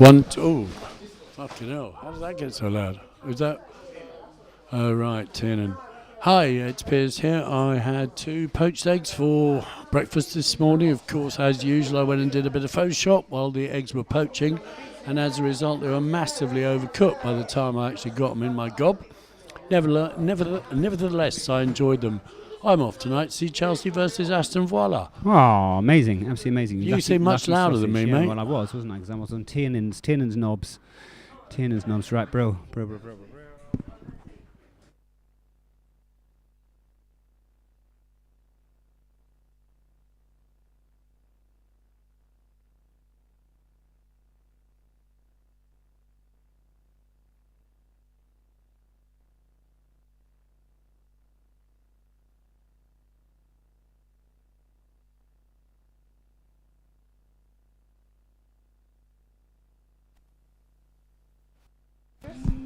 One, two, oh, fucking hell. How did that get so loud? Was that? Oh, right, Tiernan. Hi, it's Piers here. I had 2 poached eggs for breakfast this morning. Of course, as usual, I went and did a bit of Photoshop while the eggs were poaching, and as a result, they were massively overcooked by the time I actually got them in my gob. Nevertheless, I enjoyed them. I'm off tonight. See Chelsea versus Aston Villa. Oh, amazing. Absolutely amazing. You seem much louder than me, mate. Well, I was, wasn't I? Because I was on Tiernan's knobs. Tiernan's knobs, right, bro.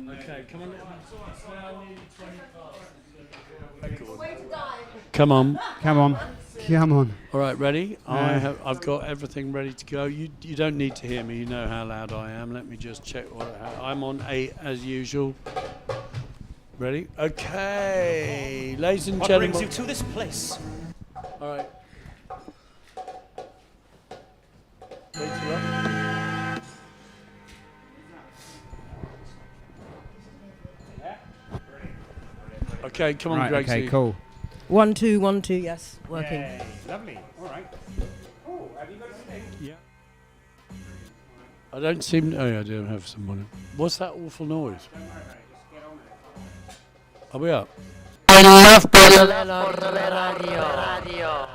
Okay, come on. Come on. All right, ready? I've got everything ready to go. You don't need to hear me. You know how loud I am. Let me just check I'm on 8 as usual. Ready? Okay, ladies and gentlemen. What brings you to this place? All right. Okay, come on, Right, Greg. okay, cool. 1 2 1 2. Yes, working. Yay, lovely. All right. Oh, have you got a stick? Yeah. I don't seem. Oh, yeah, I do have some money. What's that awful noise? Are we up? I love Portobello Radio.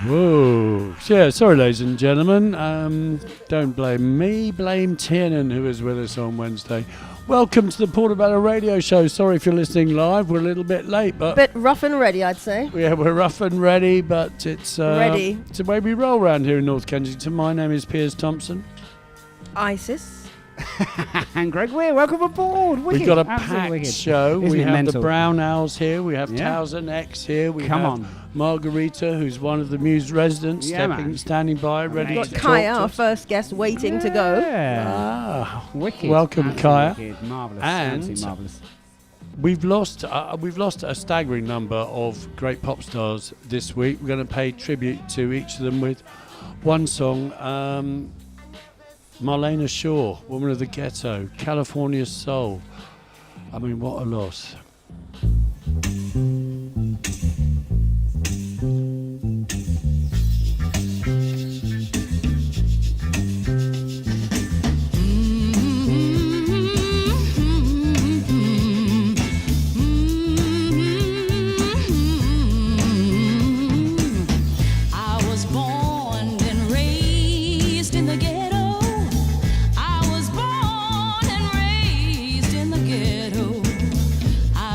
Whoa. Yeah, sorry, ladies and gentlemen. Don't blame me. Blame Tiernan, who is with us on Wednesday. Welcome to the Portobello Radio Show. Sorry if you're listening live. We're a little bit late, but... Bit rough and ready, I'd say. Yeah, we're rough and ready, but it's... ready. It's the way we roll around here in North Kensington. My name is Piers Thompson. ISIS. And Greg Weir, welcome aboard. Wicked. We've got a Absolutely packed wicked. show. Isn't We it have mental? the Brown Owls here. We have Yeah. Towson X here. We Come have on. Margarita, who's one of the Muse residents, Yeah, man. standing by, ready Got to Kaya, talk to our us. first guest, waiting to go. Yeah. Ah, Wicked. welcome, Absolutely Kaya. Wicked. Marvellous. And- Absolutely marvellous. We've lost a staggering number of great pop stars this week. We're going to pay tribute to each of them with one song. Marlena Shaw, Woman of the Ghetto, California Soul. I mean, what a loss. I was born and raised in the ghetto. I was born and raised in the ghetto. I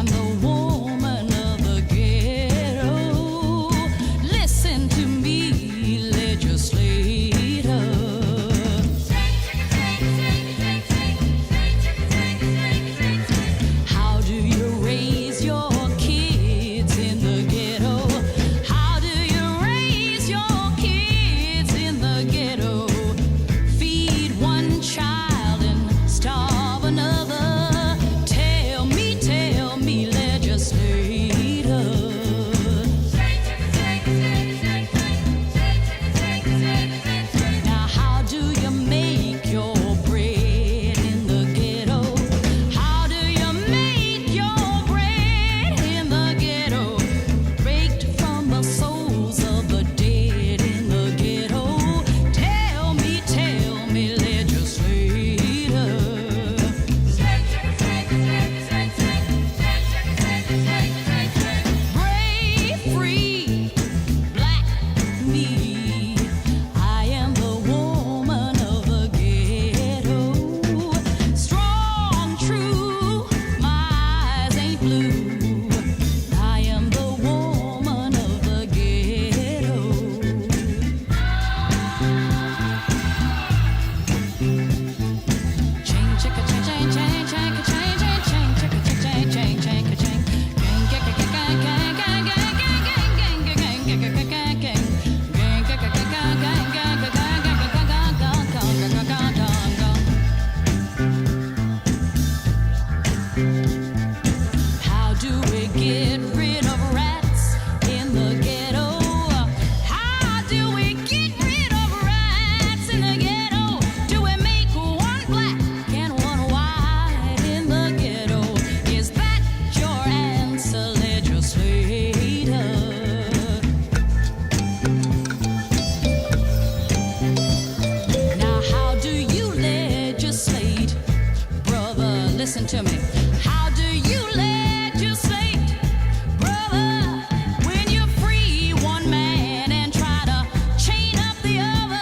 to me. How do you legislate, brother, when you free one man and try to chain up the other?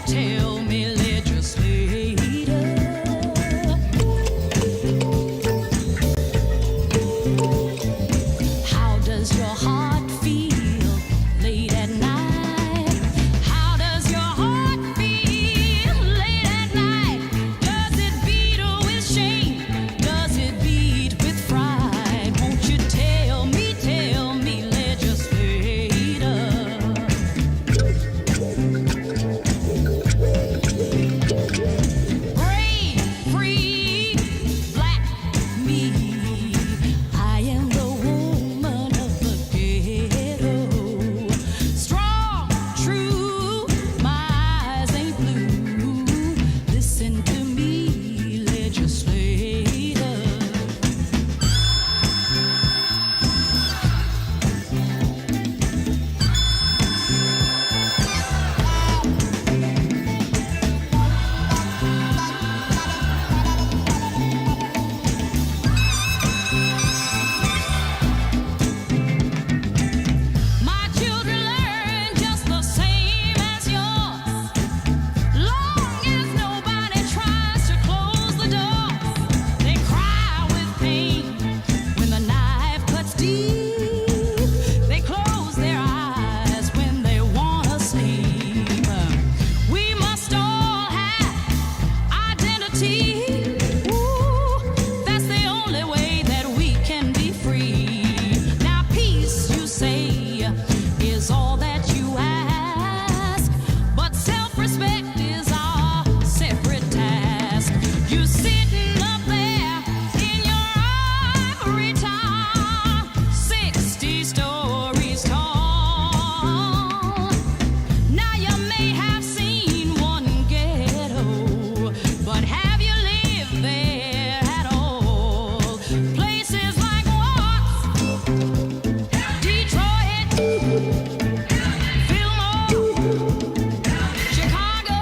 Tell me, legislator. How does your heart feel late at night? How does your heart feel late at night? Does it beat with shame? Does it beat with pride? Won't you tell me, legislator? Brave, free, black me. I am the woman of the ghetto. Strong, true, my eyes ain't blue. Listen to me, legislator. My children learn just the same as yours. Long as nobody tries to close the door, they cry with pain when the knife cuts deep. They close their eyes when they wanna sleep. We must all have identity. Ooh, that's the only way that we can be free. Now peace, you say, is all that you ask, but self-respect is our separate task. You sitting up there in your ivory tower, 60 stories tall. Now you may have seen one ghetto, but have you lived there at all? Places like Watts, Detroit, Fillmore, Chicago,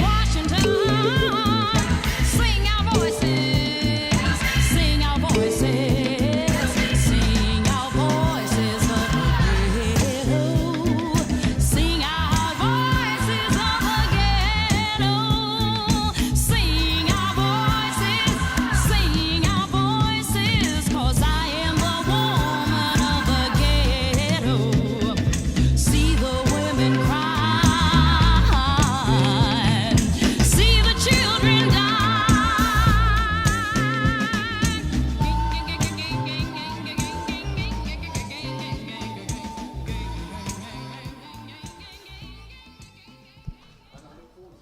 Washington. Sing our voices, sing our voices, sing our voices of the ghetto. Sing our voices of the ghetto. Sing our voices, 'cause I am the woman of the ghetto. See the women cry, see the children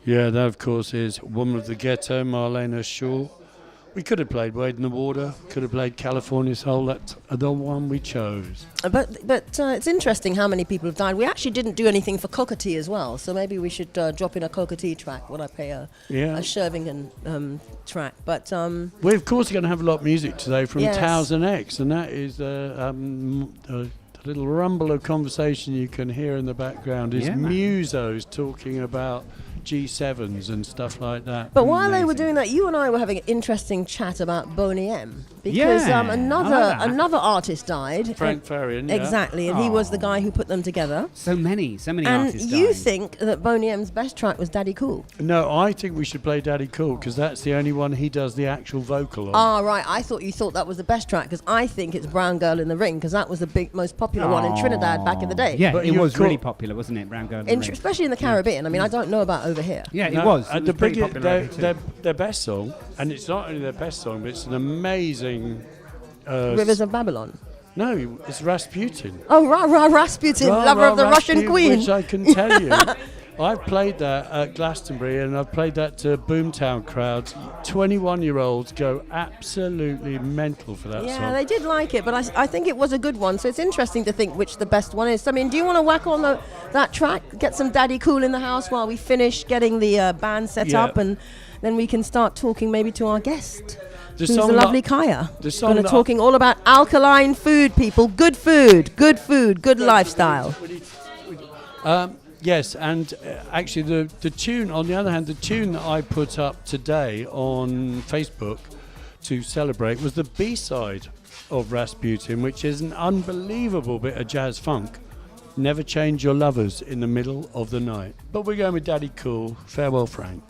Yeah, that of course is Woman of the Ghetto, Marlena Shaw. We could have played Wade in the Water, could have played California Soul. That's the one we chose. But it's interesting how many people have died. We actually didn't do anything for Cockatee as well, so maybe we should drop in a Cockatee track when I play a Shervingham track. But we're of course going to have a lot of music today from Yes. Towson X, and that is a little rumble of conversation you can hear in the background is Yeah, man. Musos talking about G7s and stuff like that. But while they were Amazing. doing that, you and I were having an interesting chat about Boney M. Because Yeah, I like that. another artist died. Frank Farian, yeah. Exactly, and he was the guy who put them together. So many And artists you dying. think that Boney M's best track was Daddy Cool? No, I think we should play Daddy Cool because that's the only one he does the actual vocal on. Ah, right. I thought you thought that was the best track because I think it's Brown Girl in the Ring because that was the most popular one in Trinidad back in the day. Yeah, But it you've was got- really popular, wasn't it? Brown Girl in the Ring. Especially in the Caribbean. I mean, I don't know about over here. Yeah, No, it was. the pretty biggest- popular over too. their best song, and it's not only their best song, but it's an amazing. Rivers of Babylon. No, it's Rasputin. Oh, Rasputin, lover of the Russian Rasputin, queen. Which I can tell you. I've played that at Glastonbury and I've played that to Boomtown crowds. 21-year-olds go absolutely mental for that Yeah, song. they did like it, but I think it was a good one. So it's interesting to think which the best one is. I mean, do you want to whack on that track, get some Daddy Cool in the house while we finish getting the band set Yeah. up, and then we can start talking maybe to our guest, The who's song the that- lovely Kaya. the song Going to that- talking all about alkaline food, people. Good food, good lifestyle. Yes, and actually the tune, on the other hand, the tune that I put up today on Facebook to celebrate was the B-side of Rasputin, which is an unbelievable bit of jazz funk. Never change your lovers in the middle of the night. But we're going with Daddy Cool, Farewell Frank.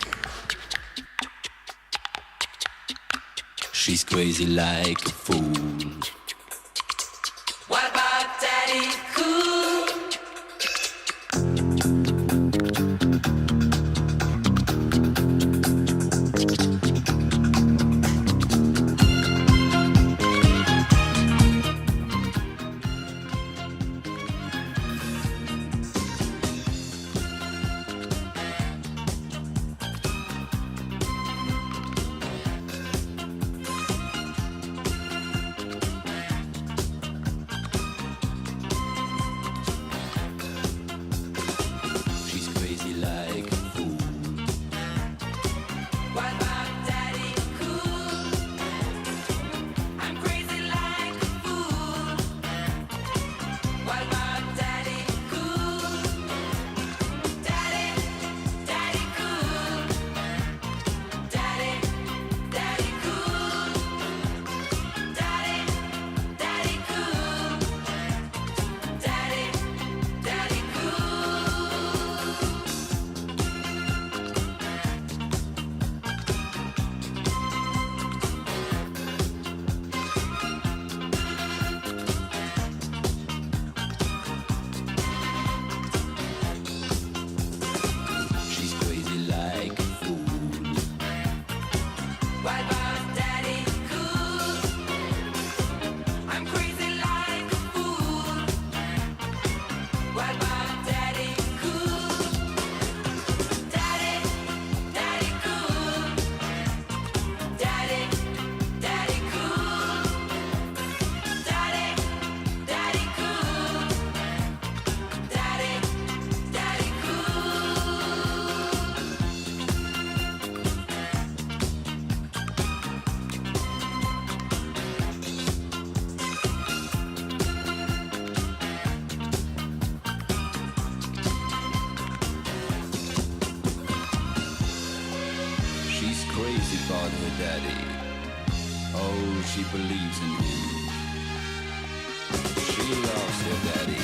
She's crazy like a fool. What about Daddy Cool? about her daddy. Oh, she believes in him. She loves her daddy.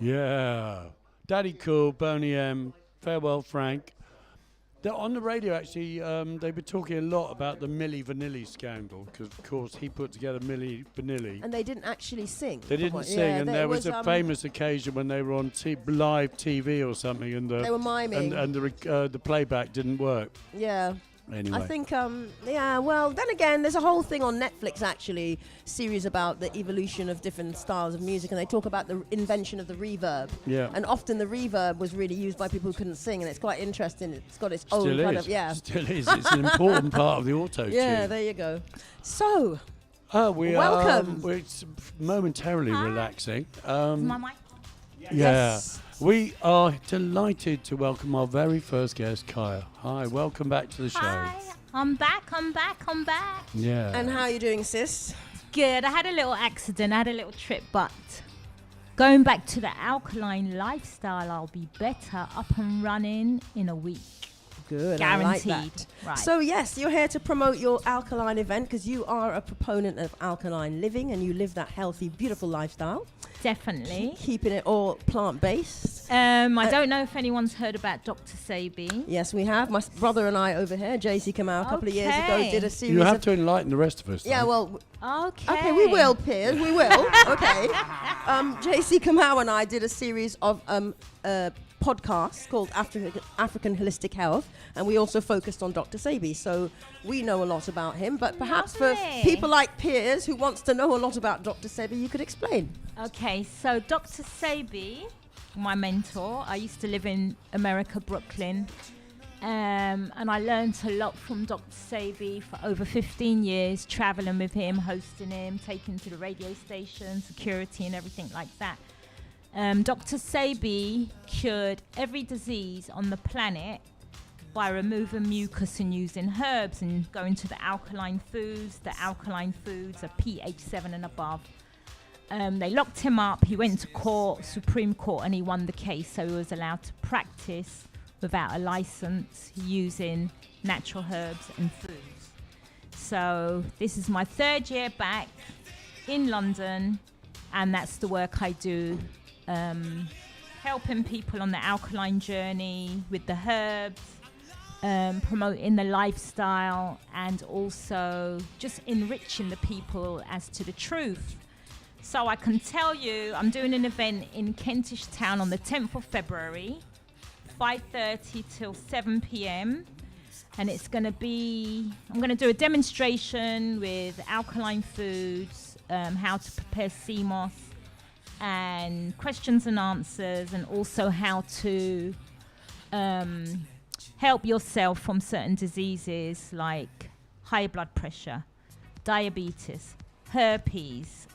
Yeah, Daddy Cool, Boney M, Farewell Frank. They're on the radio actually. They were talking a lot about the Milli Vanilli scandal because, of course, he put together Milli Vanilli. And they didn't actually sing. They didn't sing, and there was a famous occasion when they were on live TV or something, and they were miming, and the playback didn't work. Yeah. Anyway. I think, yeah, well, then again, there's a whole thing on Netflix, actually, series about the evolution of different styles of music, and they talk about the invention of the reverb. Yeah. And often the reverb was really used by people who couldn't sing, and it's quite interesting. It's got its Still own kind is. of, yeah. Still is. It's an important part of the auto-tune. Yeah, there you go. So, welcome. We're momentarily relaxing. My mic? Yeah. Yes. We are delighted to welcome our very first guest, Kaya. Hi, welcome back to the show. Hi, I'm back. Yeah. And how are you doing, sis? Good. I had a little accident. I had a little trip, but going back to the alkaline lifestyle, I'll be better, up and running in a week. Good. Guaranteed. I like that. Right. So, yes, you're here to promote your alkaline event because you are a proponent of alkaline living and you live that healthy, beautiful lifestyle. Definitely. Keeping it all plant-based. I don't know if anyone's heard about Dr. Sabi. Yes, we have. My brother and I over here, JC Kamau, a couple of years ago, did a series You have to enlighten the rest of us. Yeah, though. well... Okay. Okay, we will, Piers. We will. Okay. JC Kamau and I did a series of podcasts called African Holistic Health, and we also focused on Dr. Sabi. So we know a lot about him, but perhaps for people like Piers who wants to know a lot about Dr. Sabi, you could explain. Okay, so Dr. Sabi, my mentor, I used to live in America, Brooklyn, and I learned a lot from Dr. Sabi for over 15 years, traveling with him, hosting him, taking to the radio station, security and everything like that. Dr. Sabi cured every disease on the planet by removing mucus and using herbs and going to the alkaline foods. The alkaline foods are pH 7 and above. They locked him up. He went to court, Supreme Court, and he won the case. So he was allowed to practice without a license using natural herbs and foods. So this is my 3rd year back in London, and that's the work I do. Helping people on the alkaline journey with the herbs, promoting the lifestyle, and also just enriching the people as to the truth. So I can tell you, I'm doing an event in Kentish Town on the 10th of February, 5:30 till 7 p.m. And it's going to be, I'm going to do a demonstration with alkaline foods, how to prepare sea moss, and questions and answers, and also how to help yourself from certain diseases like high blood pressure, diabetes, herpes,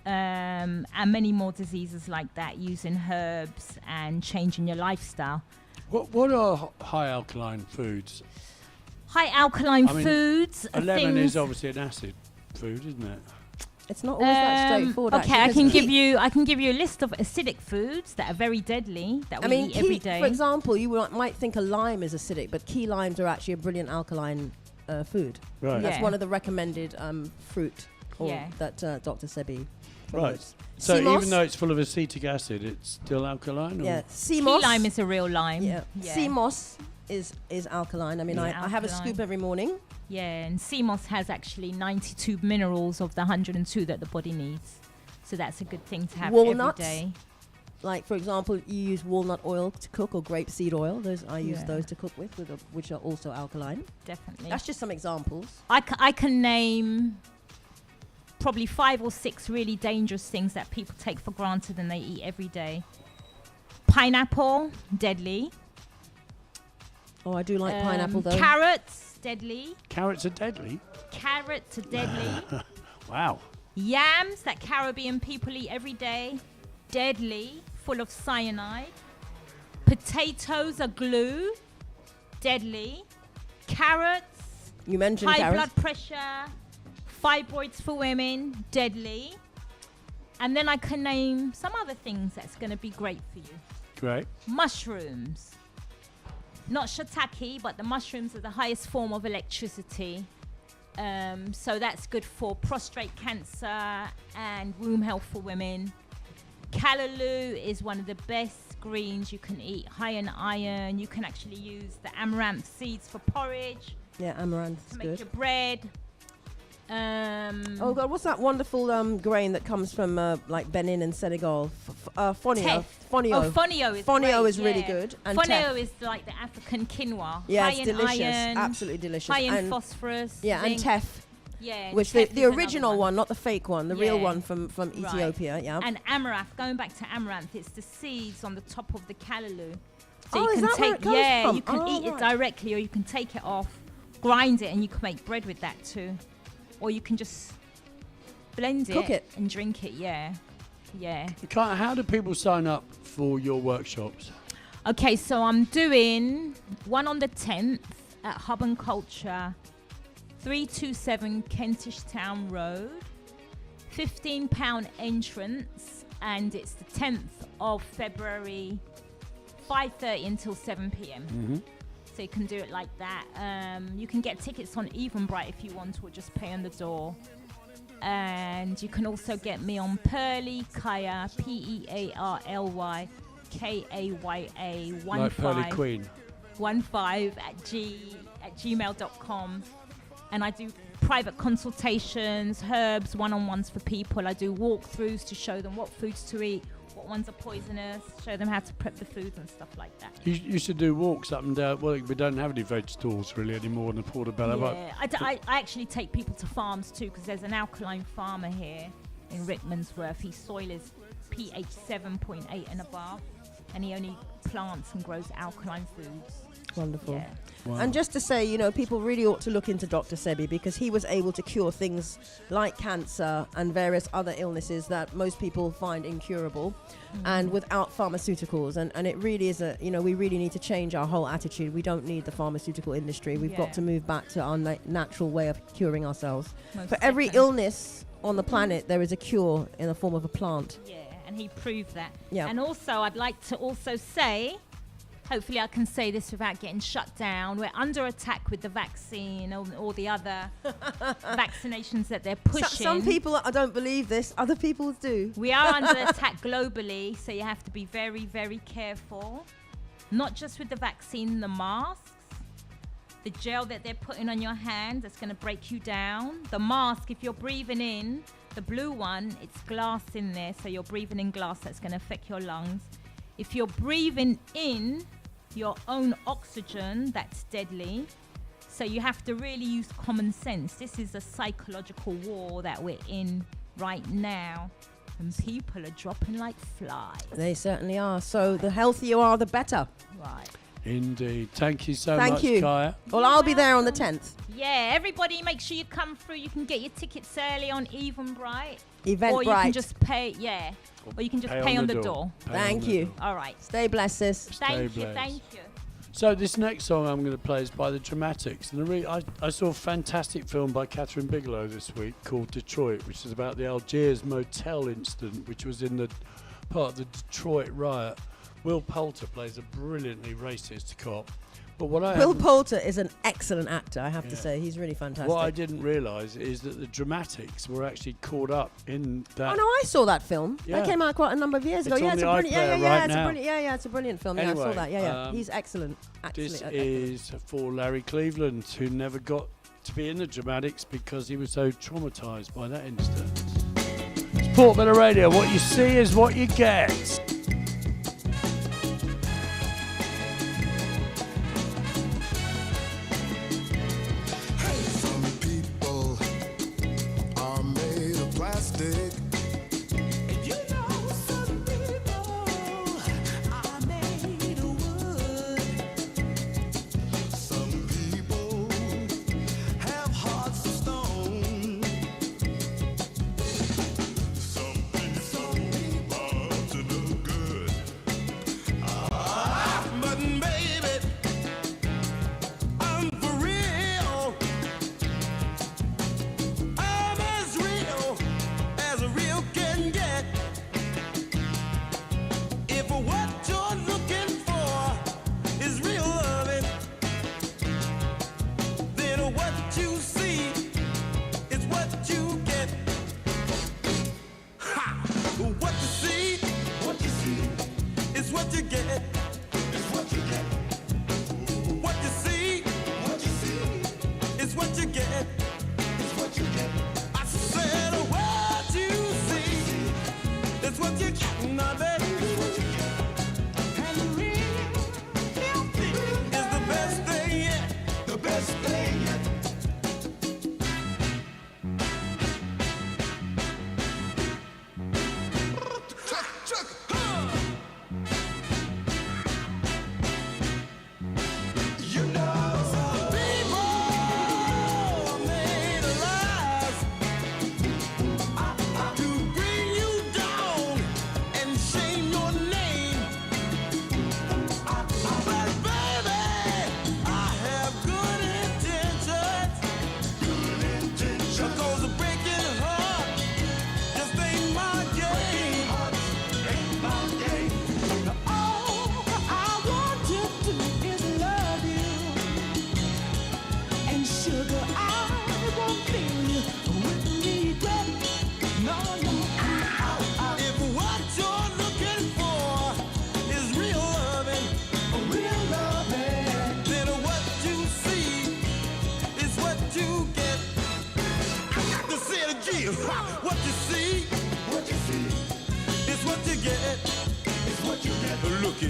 and many more diseases like that, using herbs and changing your lifestyle. What are high alkaline foods? High alkaline foods. A lemon is obviously an acid food, isn't it? It's not always that straightforward. Okay, actually, I can give you a list of acidic foods that are very deadly that we eat every day. For example, you might think a lime is acidic, but key limes are actually a brilliant alkaline food. Right. That's one of the recommended fruit that Dr. Sebi promotes. Right. So sea moss, even though it's full of acetic acid, it's still alkaline? Yeah. Sea key moss. lime is a real lime. Yeah. Sea moss is alkaline. I mean, I have a scoop every morning. Yeah, and sea moss has actually 92 minerals of the 102 that the body needs. So that's a good thing to have Walnuts, every day. Like, for example, you use walnut oil to cook, or grapeseed oil. I use those to cook with which are also alkaline. Definitely. That's just some examples. I can name probably 5 or 6 really dangerous things that people take for granted and they eat every day. Pineapple, deadly. Oh, I do like pineapple, though. Carrots, deadly. Carrots are deadly? Carrots are deadly. Wow. Yams that Caribbean people eat every day, deadly, full of cyanide. Potatoes are glue, deadly. Carrots, you mentioned high carrots. blood pressure, fibroids for women, deadly. And then I can name some other things that's going to be great for you. Great. Mushrooms. Not shiitake, but the mushrooms are the highest form of electricity. So that's good for prostate cancer and womb health for women. Callaloo is one of the best greens you can eat, high in iron. You can actually use the amaranth seeds for porridge. Yeah, amaranth to is make good. your bread. Oh God, what's that wonderful grain that comes from like Benin and Senegal? Fonio. Fonio. Oh, fonio is Fonio great, is really good. And fonio is like the African quinoa. Yeah, high it's in delicious. iron, Absolutely delicious. high in and phosphorus. yeah, zinc. and teff. Yeah, and which teff the is original another one, not the fake one, the real Yeah. one from Ethiopia. Right. Yeah. And amaranth, going back to amaranth, it's the seeds on the top of the callaloo. So Oh, you is can that where take it comes from? you can Oh, eat it right. directly, or you can take it off, grind it, and you can make bread with that too. Or you can just blend Cook it. and drink it. Yeah. How do people sign up for your workshops? Okay, so I'm doing one on the 10th at Hub and Culture, 327 Kentish Town Road, £15 entrance, and it's the 10th of February, 5:30 until 7 p.m. Mm-hmm. So you can do it like that. You can get tickets on Eventbrite if you want, or just pay on the door. And you can also get me on Pearly Kaya, Pearly Kaya 15 Like Pearly Queen. 15 at gmail.com. And I do private consultations, herbs, one-on-ones for people. I do walkthroughs to show them what foods to eat, what ones are poisonous, show them how to prep the foods and stuff like that. You used to do walks up and down. Well, we don't have any veg stalls really anymore in the Portobello. Yeah, I actually take people to farms too, because there's an alkaline farmer here in Rickmansworth. His soil is pH 7.8 and above, and he only plants and grows alkaline foods. Wonderful. Yeah. Wow. And just to say, you know, people really ought to look into Dr. Sebi, because he was able to cure things like cancer and various other illnesses that most people find incurable, and without pharmaceuticals. And it really is we really need to change our whole attitude. We don't need the pharmaceutical industry. We've got to move back to our natural way of curing ourselves. Most For every definitely. illness on the planet, there is a cure in the form of a plant. Yeah, and he proved that. Yeah. And also, I'd like to also say, hopefully I can say this without getting shut down, we're under attack with the vaccine or the other vaccinations that they're pushing. Some people, I don't believe this, other people do. We are under attack globally, so you have to be very, very careful. Not just with the vaccine, the masks, the gel that they're putting on your hand that's going to break you down. The mask, if you're breathing in, the blue one, it's glass in there, so you're breathing in glass that's going to affect your lungs. If you're breathing in your own oxygen, that's deadly. So you have to really use common sense. This is a psychological war that we're in right now, and people are dropping like flies. They certainly are. So the healthier you are, the better. Right. Indeed. Thank you so Thank much, you. Kaya. Well, I'll be there on the 10th. Yeah, everybody make sure you come through. You can get your tickets early on Eventbrite. Eventbrite. Or you can just pay, or you can just pay on the door. Pay Thank on the you. door. All right. Stay blessed, sis. Thank you, blessed. thank you. So this next song I'm going to play is by the Dramatics. And I saw a fantastic film by Catherine Bigelow this week called Detroit, which is about the Algiers motel incident, which was in the part of the Detroit riot. Will Poulter plays a brilliantly racist cop. But what I Will haven't- Poulter is an excellent actor, I have to Yeah. say. He's really fantastic. what I didn't realise is that the Dramatics were actually caught up in that. Oh no, I saw that film. Yeah. That came out quite a number of years ago. It's Yeah, on it's the a brilliant. iPlayer Yeah, right it's a now. brilliant. Yeah, it's a brilliant film. Yeah, I saw Anyway, that. Yeah. He's excellent. This Actually, is for Larry Cleveland, who never got to be in the Dramatics because he was so traumatised by that incident. It's Portobello Radio. What you see is what you get. Some people are made of plastic. And you know some people are made of wood. Some people have hearts of stone. Some people are to look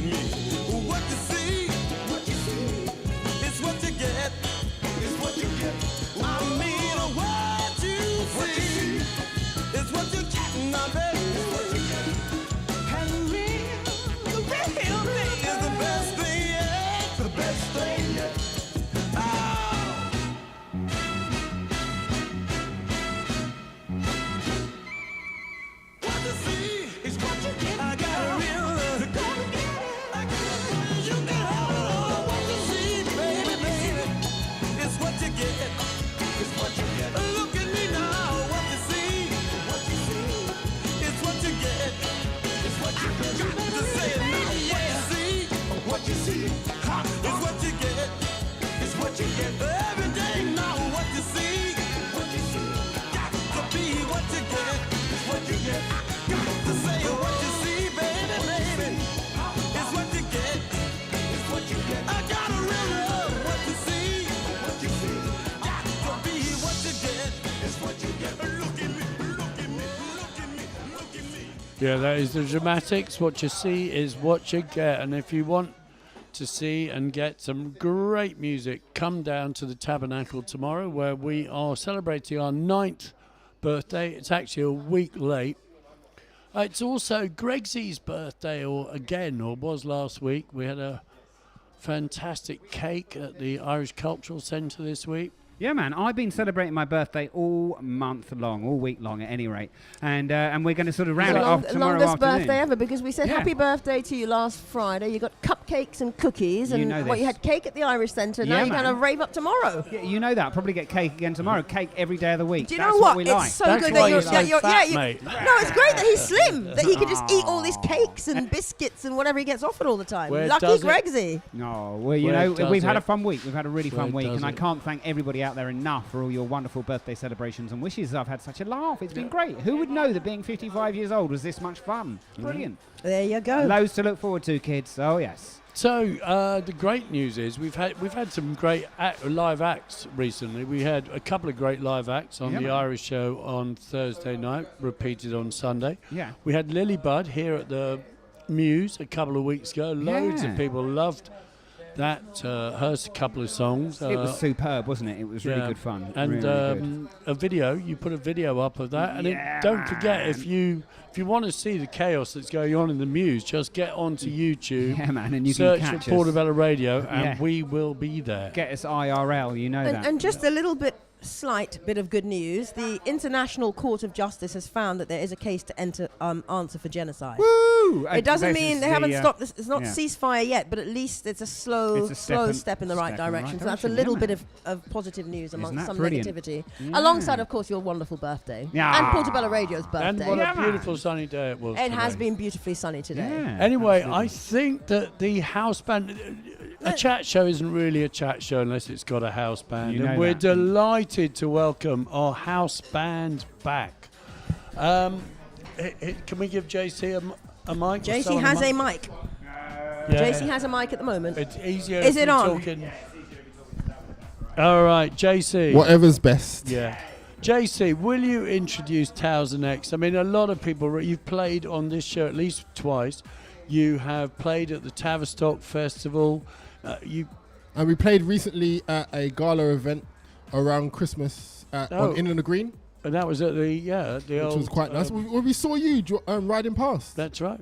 me. What you see, is what you get. Is what you get. I mean, what you see, is what you get, now, baby. Is what you get. And the real thing is the best thing yet. The best thing yet. What you see is what you get. I got a real love. You gotta get it. You can have it all. What you see, baby, is what you get. It's what you get. Look at me now. What you see is what you get. It's what you get. You got to say it now. What you see is what you get. It's what you get. Every day now. What you see got to be what you get. It's what you get. Got to say what you see, baby. It's what you get. It's what you get. I got a real love. What you see got to be what you get. It's what you get. Look at me, look at me, look at me, look at me. Yeah, that is the dramatics. What you see is what you get. And if you want to see and get some great music, come down to the Tabernacle tomorrow, where we are celebrating our 9th birthday. It's actually a week late. It's also Gregsy's birthday, or was last week. We had a fantastic cake at the Irish Cultural Centre this week. Yeah, man, I've been celebrating my birthday all month long, all week long at any rate. And we're going to sort of round it off tomorrow longest afternoon. birthday ever, because we said Yeah. happy birthday to you last Friday. You got cupcakes and cookies, You and know you this. had cake at the Irish Centre. Now Yeah, you're going to man. rave up tomorrow. Yeah, you know that. Probably get cake again tomorrow. Cake every day of the week. Do you That's know what? we It's like. so That's good why that you're you're so fat, mate. No, it's great that he's slim, that he can just eat all these cakes and biscuits and whatever he gets offered all the time. Where Lucky does it? Gregsy. No, well, you Where know, does we've had it? a fun week. We've had a really fun Where week, does and I it? can't thank everybody out there enough for all your wonderful birthday celebrations and wishes. I've had such a laugh. It's been great. Who would know that being 55 years old was this much fun? Brilliant. There you go. Loads to look forward to, kids. Oh, yes. So the great news is we've had some great live acts recently. We had a couple of great live acts on Yeah, the man. Irish show on Thursday night, repeated on Sunday. Yeah. We had Lily Budd here at the Muse a couple of weeks ago. Loads Yeah. of people loved that, her couple of songs. It was superb, wasn't it? It was really yeah. good fun. And really good. a video, you put a video up of that. And Yeah, don't forget, man. if you want to see the chaos that's going on in the Muse, just get onto YouTube. Yeah, man, and you Search can for catch us. Portobello Radio, and Yeah. we will be there. Get us IRL, you know that. And just a little slight bit of good news. The International Court of Justice has found that there is a case to answer for genocide. Woo! It doesn't mean they haven't stopped this. It's not yeah. ceasefire yet, but at least it's a slow step in the right direction. So that's a little bit of positive news amongst that some brilliant? negativity. Yeah. Alongside, of course, your wonderful birthday. Yeah. And Portobello Radio's And birthday. what Yeah, a man. beautiful sunny day it was. It has today. been beautifully sunny today. Yeah, Anyway, absolutely. I think that the house band, a chat show isn't really a chat show unless it's got a house band. You know And we're that. delighted to welcome our house band back. Can we give JC a mic? JC has a mic. Yeah. JC has a mic at the moment. It's easier Is if it we're on? talking. All right, JC. Whatever's best. Yeah. JC, will you introduce Towson X? I mean, a lot of people, you've played on this show at least twice. You have played at the Tavistock Festival. And we played recently at a gala event around Christmas on In the Green, And that was at the which old, was quite nice. We saw you riding past. That's right.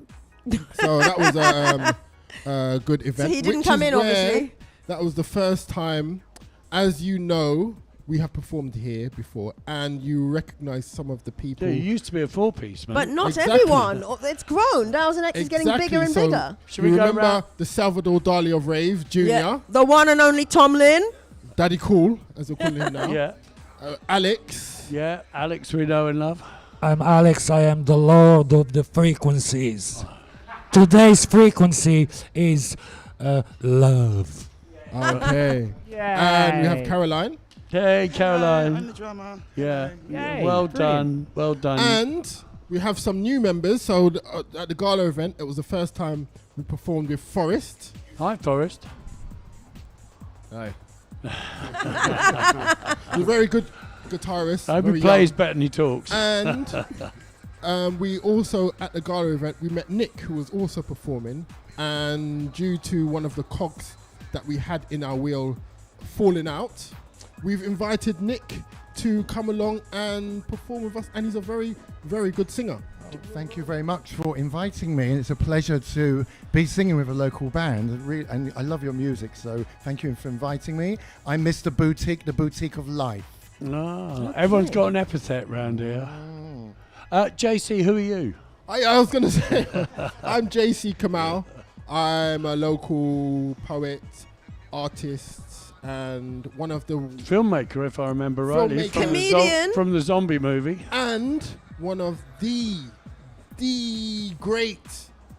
So that was a good event. So he didn't which come is in, where obviously. That was the first time, as you know, we have performed here before, and you recognise some of the people. Yeah, you used to be a four-piece, man. But not Exactly. everyone. It's grown. Towson X is getting bigger and So bigger. Should you we go remember round? the Salvador Dali of Rave, Junior, Yeah. The one and only Tom Lynn. Daddy Cool, as we're calling him now. Yeah, Alex. yeah. Alex, we know and love. I'm Alex, I am the Lord of the Frequencies. Today's frequency is love. Okay. And we have Caroline. Hey, Caroline. I'm the drummer. Yeah. Yay, Well brilliant. done. Well done. And we have some new members. So at the gala event, it was the first time we performed with Forrest. Hi, Forrest. Hi. He's a very good guitarist. I hope very he plays young. better than he talks. And we also, at the gala event, we met Nick, who was also performing. and due to one of the cogs that we had in our wheel falling out, we've invited Nick to come along and perform with us, and he's a very, very good singer. Thank you very much for inviting me, and it's a pleasure to be singing with a local band, and I love your music, so thank you for inviting me. I'm Mr. Boutique, the Boutique of Life. No, everyone's got an epithet round here. JC, who are you? I was going to say, I'm JC Kamal. I'm a local poet, artist, and one of the... Filmmaker, if I remember rightly. Comedian. From the zombie movie. And one of the great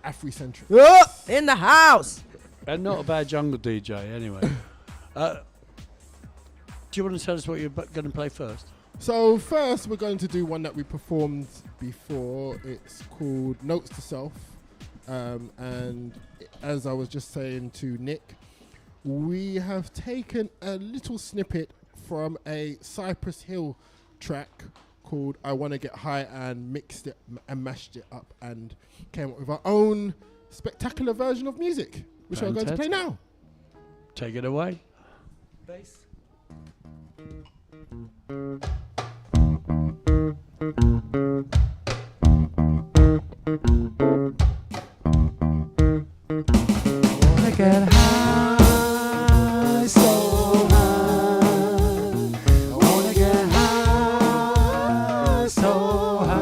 Afrocentrics. Oh, in the house. And not a bad jungle DJ, anyway. Do you want to tell us what you're going to play first? So first we're going to do one that we performed before. It's called Notes to Self. And as I was just saying to Nick, we have taken a little snippet from a Cypress Hill track called I Want to Get High, and mixed it and mashed it up and came up with our own spectacular version of music, which I'm going to play now. Take it away. Bass. Wanna get high, so high. I wanna get high, so high.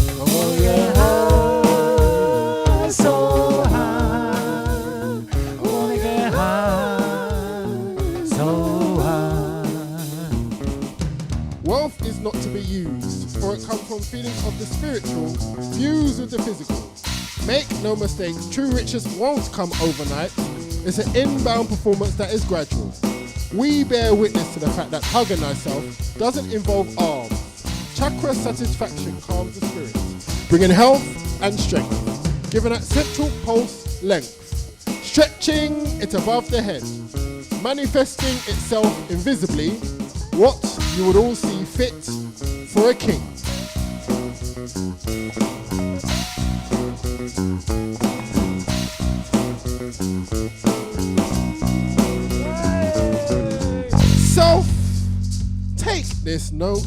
I wanna get high, so high. I wanna get high, so high. Wealth is not to be used, for it comes from feelings of the spiritual, fused with the physical. Make no mistake, true riches won't come overnight. It's an inbound performance that is gradual. We bear witness to the fact that hugging thyself doesn't involve arms. Chakra satisfaction calms the spirit, bringing health and strength, giving that central pulse length. Stretching it above the head, manifesting itself invisibly, what you would all see fit for a king. Self, take this note,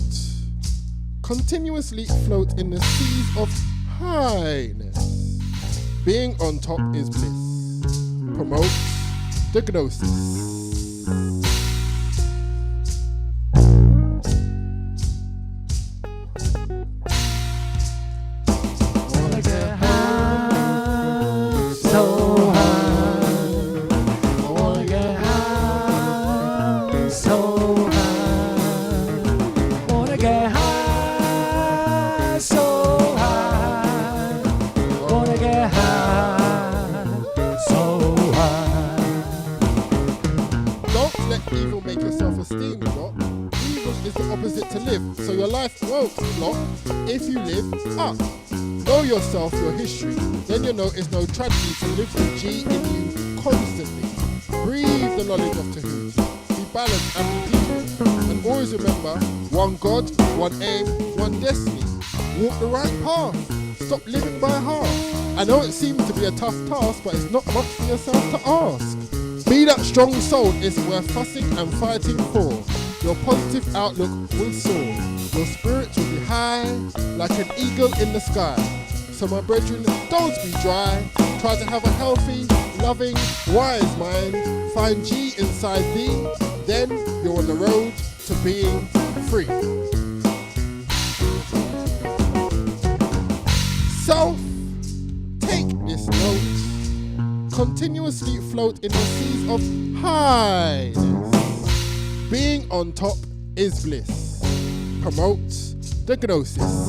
continuously float in the seas of highness. Being on top is bliss, promote the gnosis. So your life won't flop if you live up. Know yourself, your history, then you'll notice no tragedy to live with G in you constantly. Breathe the knowledge of Tahuti. Be balanced and be peaceful. And always remember, one God, one aim, one destiny. Walk the right path. Stop living by half. I know it seems to be a tough task, but it's not much for yourself to ask. Be that strong soul, it's worth fussing and fighting for. Your positive outlook will soar. Your spirit will be high, like an eagle in the sky. So my brethren, don't be dry. Try to have a healthy, loving, wise mind. Find G inside thee, then you're on the road to being free. So, take this note. Continuously float in the seas of highness. Being on top is bliss. Promote the gnosis.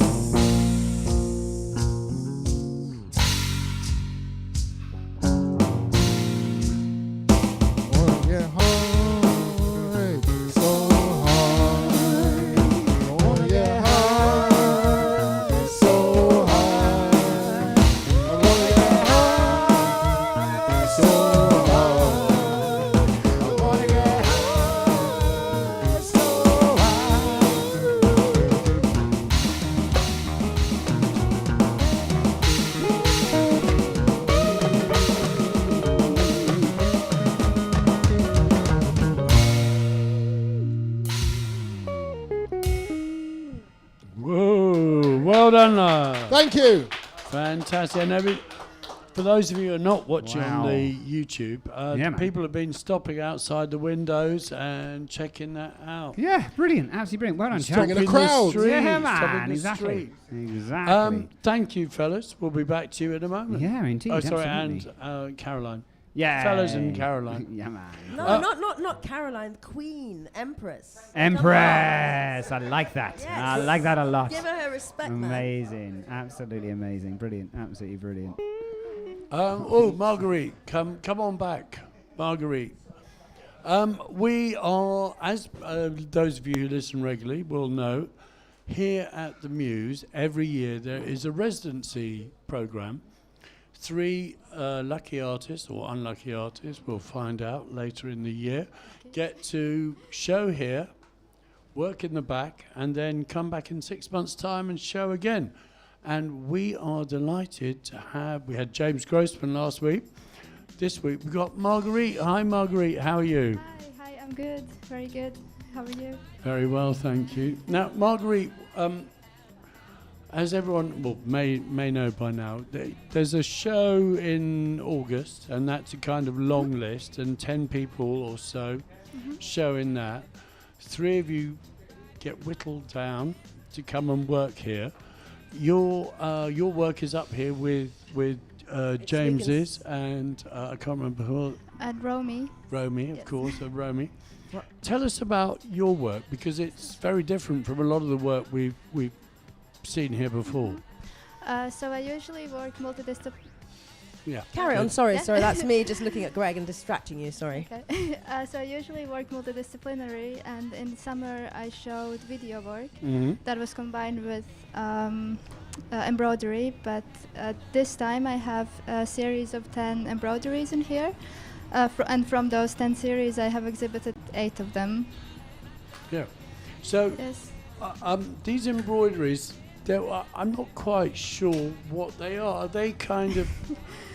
Well done, love. Thank you. Fantastic. And for those of you who are not watching on the YouTube, Yeah, man. people have been stopping outside the windows and checking that out. Yeah, brilliant. Absolutely brilliant. Well done, chap. Stopping the crowd. Yeah, stopping man. the Exactly. street. Exactly. Thank you, fellas. We'll be back to you in a moment. Yeah, indeed. Oh, sorry, absolutely. and Caroline. Yeah. Fellas and Caroline. Yeah, man. No, not Caroline, Queen, Empress. Empress. I like that. Yes. I like that a lot. Give her respect, man. Amazing. Absolutely amazing. Brilliant. Absolutely brilliant. Marguerite, come on back, Marguerite. We are, as those of you who listen regularly will know, here at the Muse, every year there is a residency program. 3 lucky artists or unlucky artists, we'll find out later in the year, get to show here, work in the back, and then come back in 6 months' time and show again. And we are delighted to we had James Grossman last week. This week we've got Marguerite. Hi, Marguerite, how are you? Hi, I'm good, very good. How are you? Very well, thank you. Now, Marguerite, as everyone may know by now, there's a show in August, and that's a kind of long list, and 10 people or so show in that. 3 of you get whittled down to come and work here. Your work is up here with James's and I can't remember who. And Romy. Romy, of course, Romy. Tell us about your work, because it's very different from a lot of the work we've seen here before. So I usually work multidisciplinary. Yeah. Carry on. Sorry, that's me just looking at Greg and distracting you. Sorry. Okay. So I usually work multidisciplinary, and in summer I showed video work that was combined with embroidery. But this time I have a series of 10 embroideries in here, and from those 10 series I have exhibited 8 of them. Yeah. So Yes. these embroideries, I'm not quite sure what they are. Are they kind of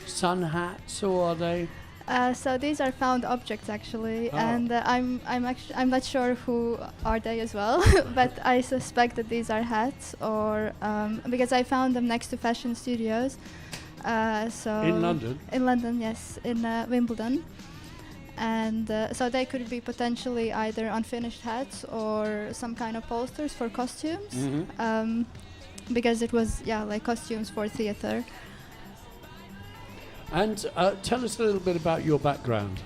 sun hats, or are they? So these are found objects actually, and I'm not sure who are they as well, but I suspect that these are hats, or because I found them next to fashion studios. So In London? In London, yes, in Wimbledon. And so they could be potentially either unfinished hats or some kind of posters for costumes, because it was like costumes for theater. And tell us a little bit about your background.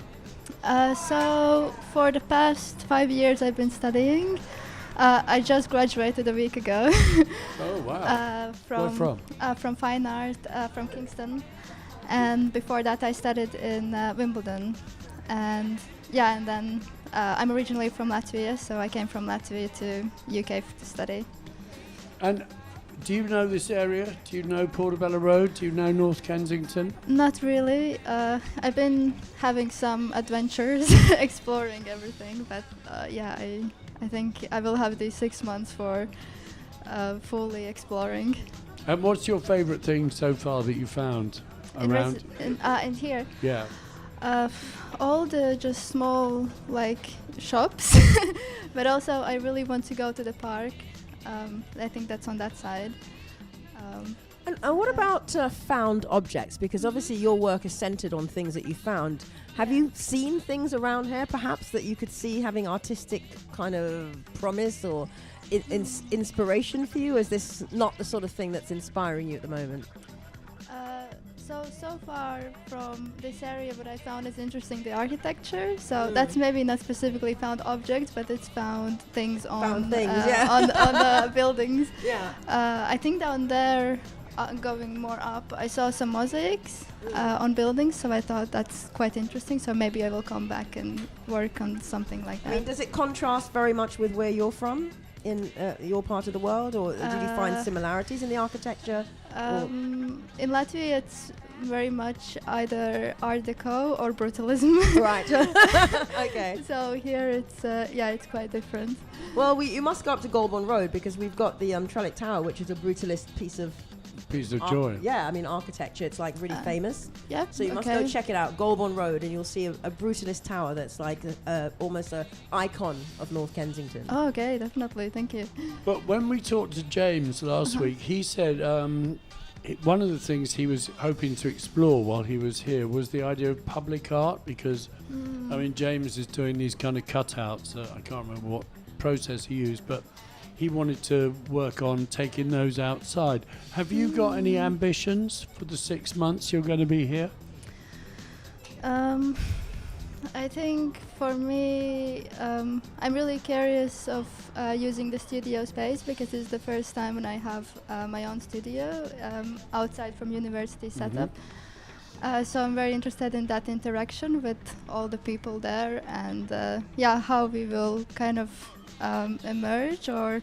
So for the past 5 years I've been studying. I just graduated a week ago. Oh wow! Where from? From fine art, from Kingston, and before that I studied in Wimbledon, and then I'm originally from Latvia, so I came from Latvia to UK to study. And do you know this area? Do you know Portobello Road? Do you know North Kensington? Not really. I've been having some adventures, exploring everything, but I think I will have these 6 months for fully exploring. And what's your favourite thing so far that you found around? In here? Yeah. All the just small shops, but also I really want to go to the park. I think that's on that side. And what about found objects? Because obviously your work is centered on things that you found. Have you seen things around here, perhaps, that you could see having artistic kind of promise or inspiration for you? Is this not the sort of thing that's inspiring you at the moment? So far from this area, what I found is interesting, the architecture. So that's maybe not specifically found objects, but it's found things on the buildings. Yeah. I think down there, going more up, I saw some mosaics on buildings, so I thought that's quite interesting. So maybe I will come back and work on something like that. I mean, does it contrast very much with where you're from in your part of the world, or did you find similarities in the architecture? In Latvia, it's very much either Art Deco or brutalism. Right. Okay. So here it's quite different. Well, you must go up to Goulburn Road, because we've got the Trellick Tower, which is a brutalist piece of piece of joy. Yeah, I mean architecture. It's like really famous. Yeah. So you must go check it out. Golborne Road, and you'll see a brutalist tower that's like almost a icon of North Kensington. Oh, okay, definitely. Thank you. But when we talked to James last week, he said one of the things he was hoping to explore while he was here was the idea of public art, because I mean James is doing these kind of cutouts. I can't remember what process he used, but he wanted to work on taking those outside. Have you got any ambitions for the 6 months you're going to be here? I think for me, I'm really curious of using the studio space because it's the first time when I have my own studio outside from university setup. So I'm very interested in that interaction with all the people there, and how we will kind of emerge or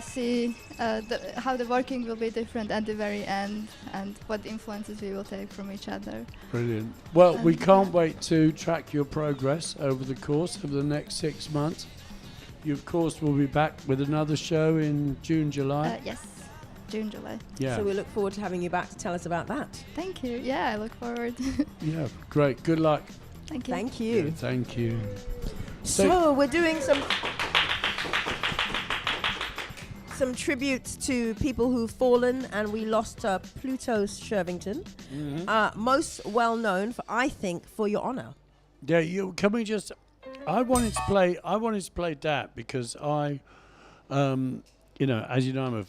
see how the working will be different at the very end and what influences we will take from each other. Brilliant. Well, we can't wait to track your progress over the course of the next 6 months. You, of course, will be back with another show in June, July. Yes, June, July. Yeah. So we look forward to having you back to tell us about that. Thank you. Yeah, I look forward. Yeah, great. Good luck. Thank you. Thank you. Yeah, thank you. So we're doing some tributes to people who've fallen, and we lost Pluto Shervington, most well known for, I think, For Your Honor. Yeah, can we just? I wanted to play that because I, as you know, I'm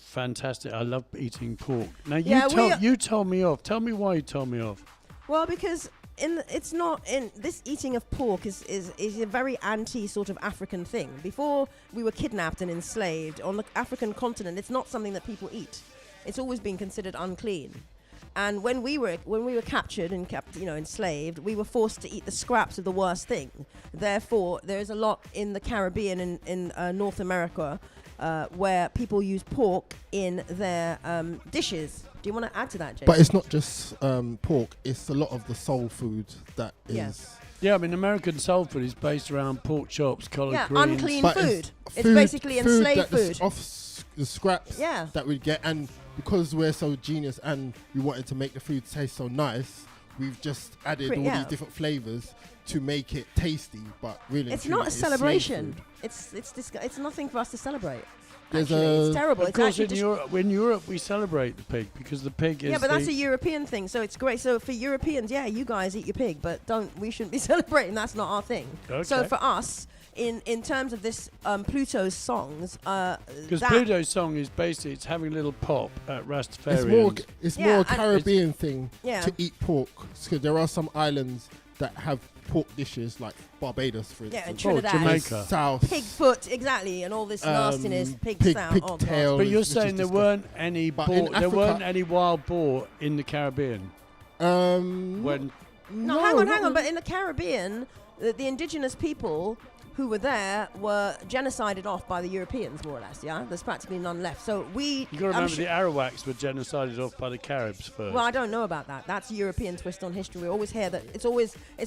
I love eating pork. Now you told me off. Tell me why you told me off. Well, because this eating of pork is a very anti sort of African thing. Before we were kidnapped and enslaved on the African continent, it's not something that people eat. It's always been considered unclean. And when we were captured and enslaved, we were forced to eat the scraps of the worst thing. Therefore, there is a lot in the Caribbean and in North America where people use pork in their dishes. Do you want to add to that, Jason? But it's not just pork. It's a lot of the soul food that is... Yeah, I mean, American soul food is based around pork chops, collard greens. Unclean food. It's basically enslaved food. Off the scraps that we get. And because we're so genius and we wanted to make the food taste so nice, we've just added all these different flavors to make it tasty. But really, it's not a celebration. It's nothing for us to celebrate. It's terrible. Of course, in Europe we celebrate the pig because the pig is. Yeah, but that's a European thing, so it's great. So for Europeans, you guys eat your pig, but we shouldn't be celebrating. That's not our thing. Okay. So for us, in terms of this Pluto's songs, because Pluto's song is basically it's having a little pop at Rastafarians. It's more a Caribbean thing to eat pork, because there are some islands that have pork dishes, like Barbados, for instance. Yeah, and Trinidad. Jamaica. South. Pig foot, exactly, and all this nastiness. Pig tail. But you're saying there weren't any wild boar in the Caribbean? No, hang on. But in the Caribbean, the indigenous people who were there were genocided off by the Europeans, more or less. Yeah, there's practically none left. So you got to remember the Arawaks were genocided off by the Caribs first. Well, I don't know about that. That's a European twist on history. We always hear that it's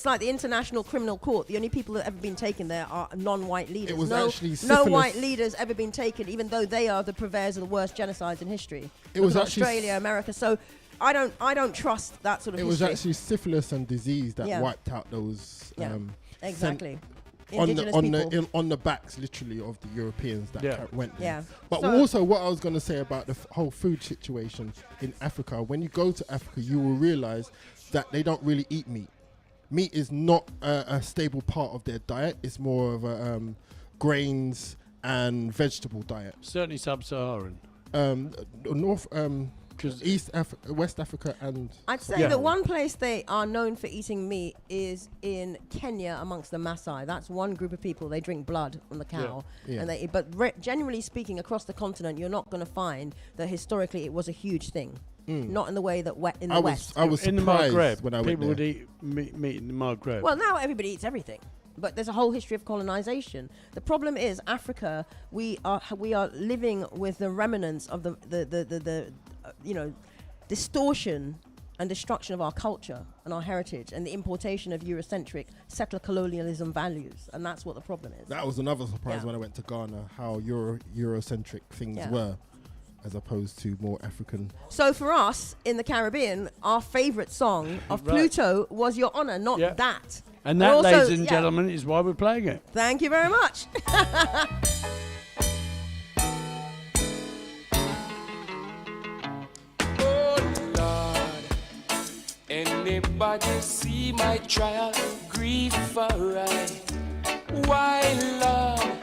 like the International Criminal Court. The only people that have ever been taken there are non-white leaders. It was actually no white leaders ever been taken, even though they are the purveyors of the worst genocides in history. It was Australia, America. So I don't trust that sort of history. It was actually syphilis and disease that wiped out those. Exactly. On the backs, literally, of the Europeans that went there. Yeah. But also, what I was going to say about the whole food situation in Africa, when you go to Africa, you will realize that they don't really eat meat. Meat is not a stable part of their diet. It's more of a grains and vegetable diet. Certainly sub-Saharan. West Africa, and I'd say that one place they are known for eating meat is in Kenya amongst the Maasai. That's one group of people. They drink blood from the cow, but generally speaking, across the continent, you're not going to find that historically it was a huge thing. Not in the way that in the West. I was in the Maghreb when I went people there. would eat meat in the Maghreb. Well, now everybody eats everything. But there's a whole history of colonization. The problem is Africa. We are living with the remnants of the distortion and destruction of our culture and our heritage and the importation of Eurocentric settler colonialism values, and that's what the problem is. That was another surprise when I went to Ghana, how Eurocentric things were. as opposed to more African. So for us in the Caribbean, our favourite song of Right. Pluto was Your Honour, not Yeah. that. And We're that, also- ladies and yeah. gentlemen, is why we're playing it. Thank you very much. Oh Lord, anybody see my trial, grief for I? Why, Lord,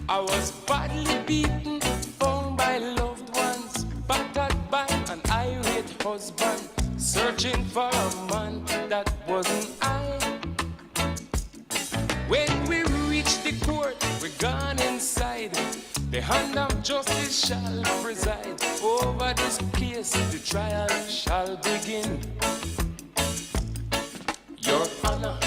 I was badly beaten, found by loved ones, battered by an irate husband, searching for a man that wasn't I. When we reach the court, we're gone inside. The hand of justice shall preside over this case. The trial shall begin. Your Honor,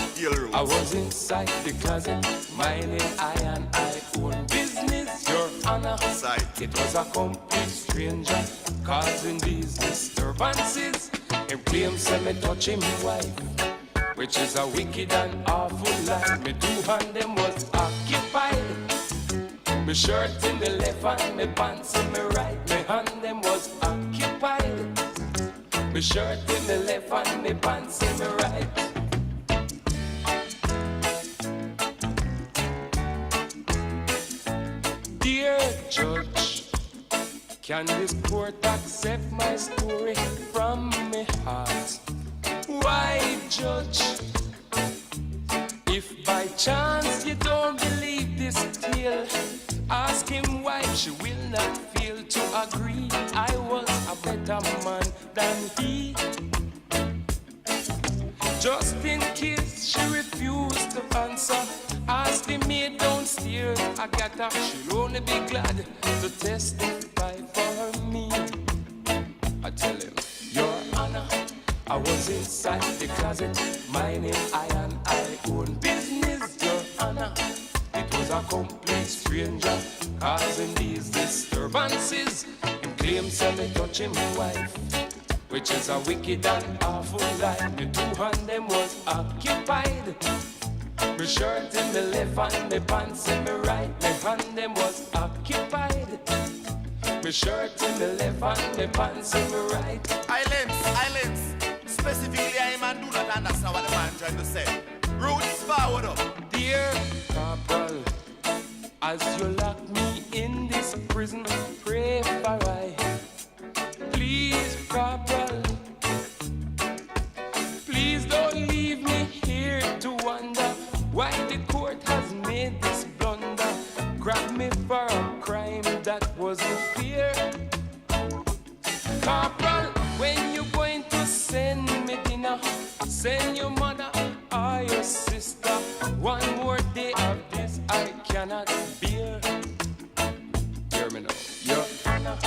I was inside the closet, minding I and I own business. Your Honor, it was a complete stranger causing these disturbances. Him claims say me touch him wife, which is a wicked and awful lie. Me two hand them was occupied. Me shirt in the left and me pants in me right. Me hand them was occupied. Me shirt in the left and me pants in me right. Dear judge, can this court accept my story from me heart? Why, judge? If by chance you don't believe this tale, ask him why she will not fail to agree. I was a better man than he. Just in case she refused to answer, ask the maid downstairs, Agatha. She'll only be glad to testify for me. I tell him, Your Honor, I was inside the closet, minding I and I own business. Your Honor, it was a complete stranger causing these disturbances. Him claims say me touch him wife, which is a wicked and awful lie. The two hand them was occupied. Me shirt in the left and me pants in me right. Me hand them was occupied. Me shirt in the left and me pants in me right. Islands. Specifically, I man do not understand what the man trying to say. Roots forward up. Dear Corporal, as you lock me in this prison, pray for I. Please, Corporal, please don't leave me here to wonder why the court has made this blunder. Grab me for a crime that wasn't fair. Corporal, when you going to send me dinner, send your mother or your sister. One more day of this I cannot bear. Hear me now. Your Honor,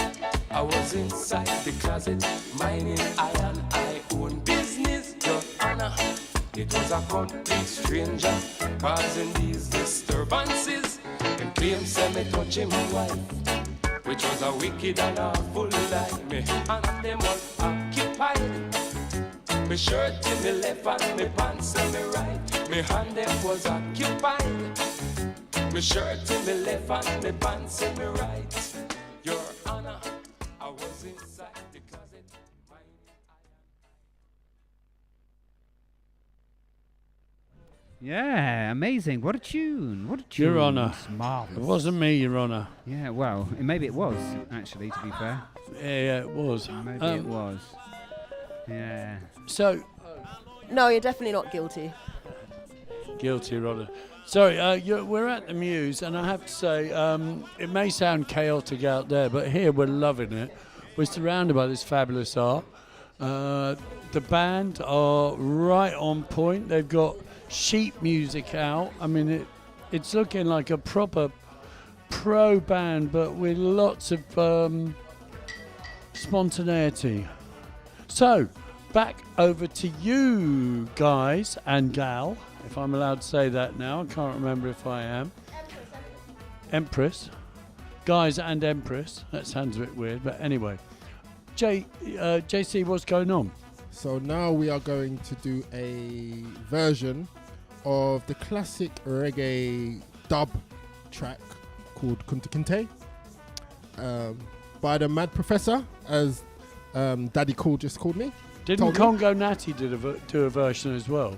I was inside the closet, minding I and I own business. Your Honor, it was a complete stranger causing these disturbances. And claims say me touch him wife, which was a wicked and awful lie. Me hand them was occupied. Me shirt in the left and me pants in the right. Me hand them was occupied. Me shirt in the left and me pants in the right. Your Honor, I was inside the closet. Yeah, amazing. What a tune. What a tune. Your Honour. It's marvellous. It wasn't me, Your Honour. Yeah, well, maybe it was, actually, to be fair. Yeah, it was. Maybe it was. Yeah. So, No, you're definitely not guilty. guilty, Your Honour. Sorry, we're at the Muse, and I have to say, it may sound chaotic out there, but here we're loving it. We're surrounded by this fabulous art. The band are right on point. They've got sheet music out. I mean, it's looking like a proper pro band, but with lots of spontaneity. So, back over to you guys and gal, if I'm allowed to say that now. I can't remember if I am. Empress. Guys and Empress. That sounds a bit weird, but anyway. JC, what's going on? So now we are going to do a version of the classic reggae dub track called Kunta Kinte. by the Mad Professor, as Daddy Cool just called me. Didn't Told me. Congo Natty do a version as well?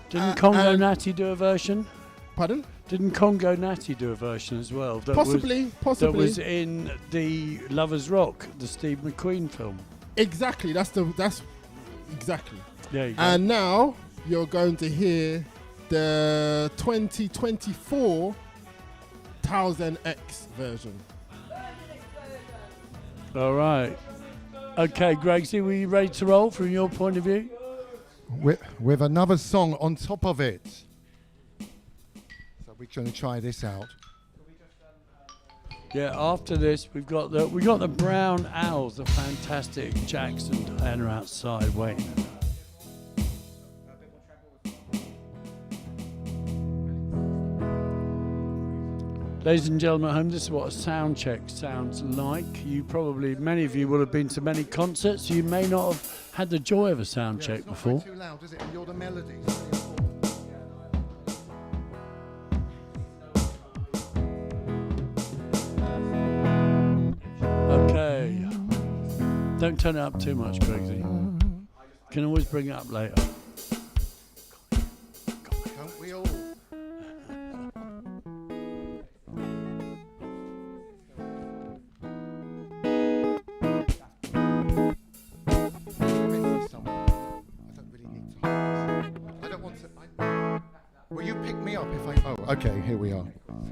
Didn't Congo Natty do a version? Pardon? Didn't Congo Natty do a version as well? Possibly. That was in the Lovers Rock, the Steve McQueen film. Exactly. That's exactly. There you go. And now you're going to hear the 2024 1000 X version. All right. Okay, Gregsy, were you ready to roll from your point of view? With another song on top of it. So we're going to try this out. Yeah, after this, we got the Brown Owls, the fantastic Jax and Diana outside waiting. Ladies and gentlemen at home, this is what a sound check sounds like. Many of you will have been to many concerts. You may not have had the joy of a sound check it's not before. too loud, is it? And you're the melody. Okay. Don't turn it up too much, Gregsy. Can always bring it up later. Can't we all? Will you pick me up if I... Oh, okay, here we are.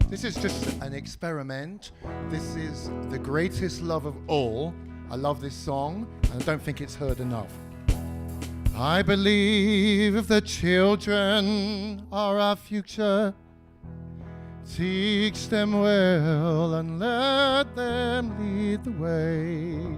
This is just an experiment. This is the greatest love of all. I love this song, and I don't think it's heard enough. I believe the children are our future. Teach them well and let them lead the way.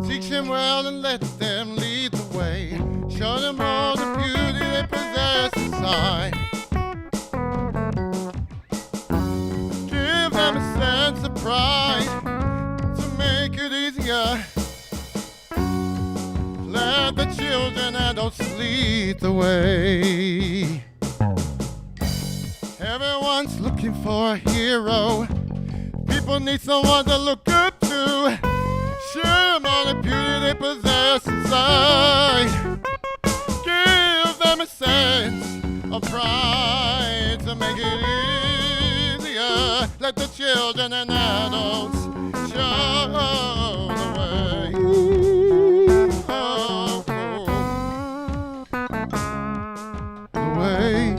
Teach them well and let them lead the way. Show them all the beauty they possess inside. Give them a sense of pride to make it easier. Let the children and adults lead the way. Everyone's looking for a hero. People need someone to look up to. Show them all the beauty they possess inside. Give them a sense of pride to make it easier. Let the children and adults show the way. Oh, the way.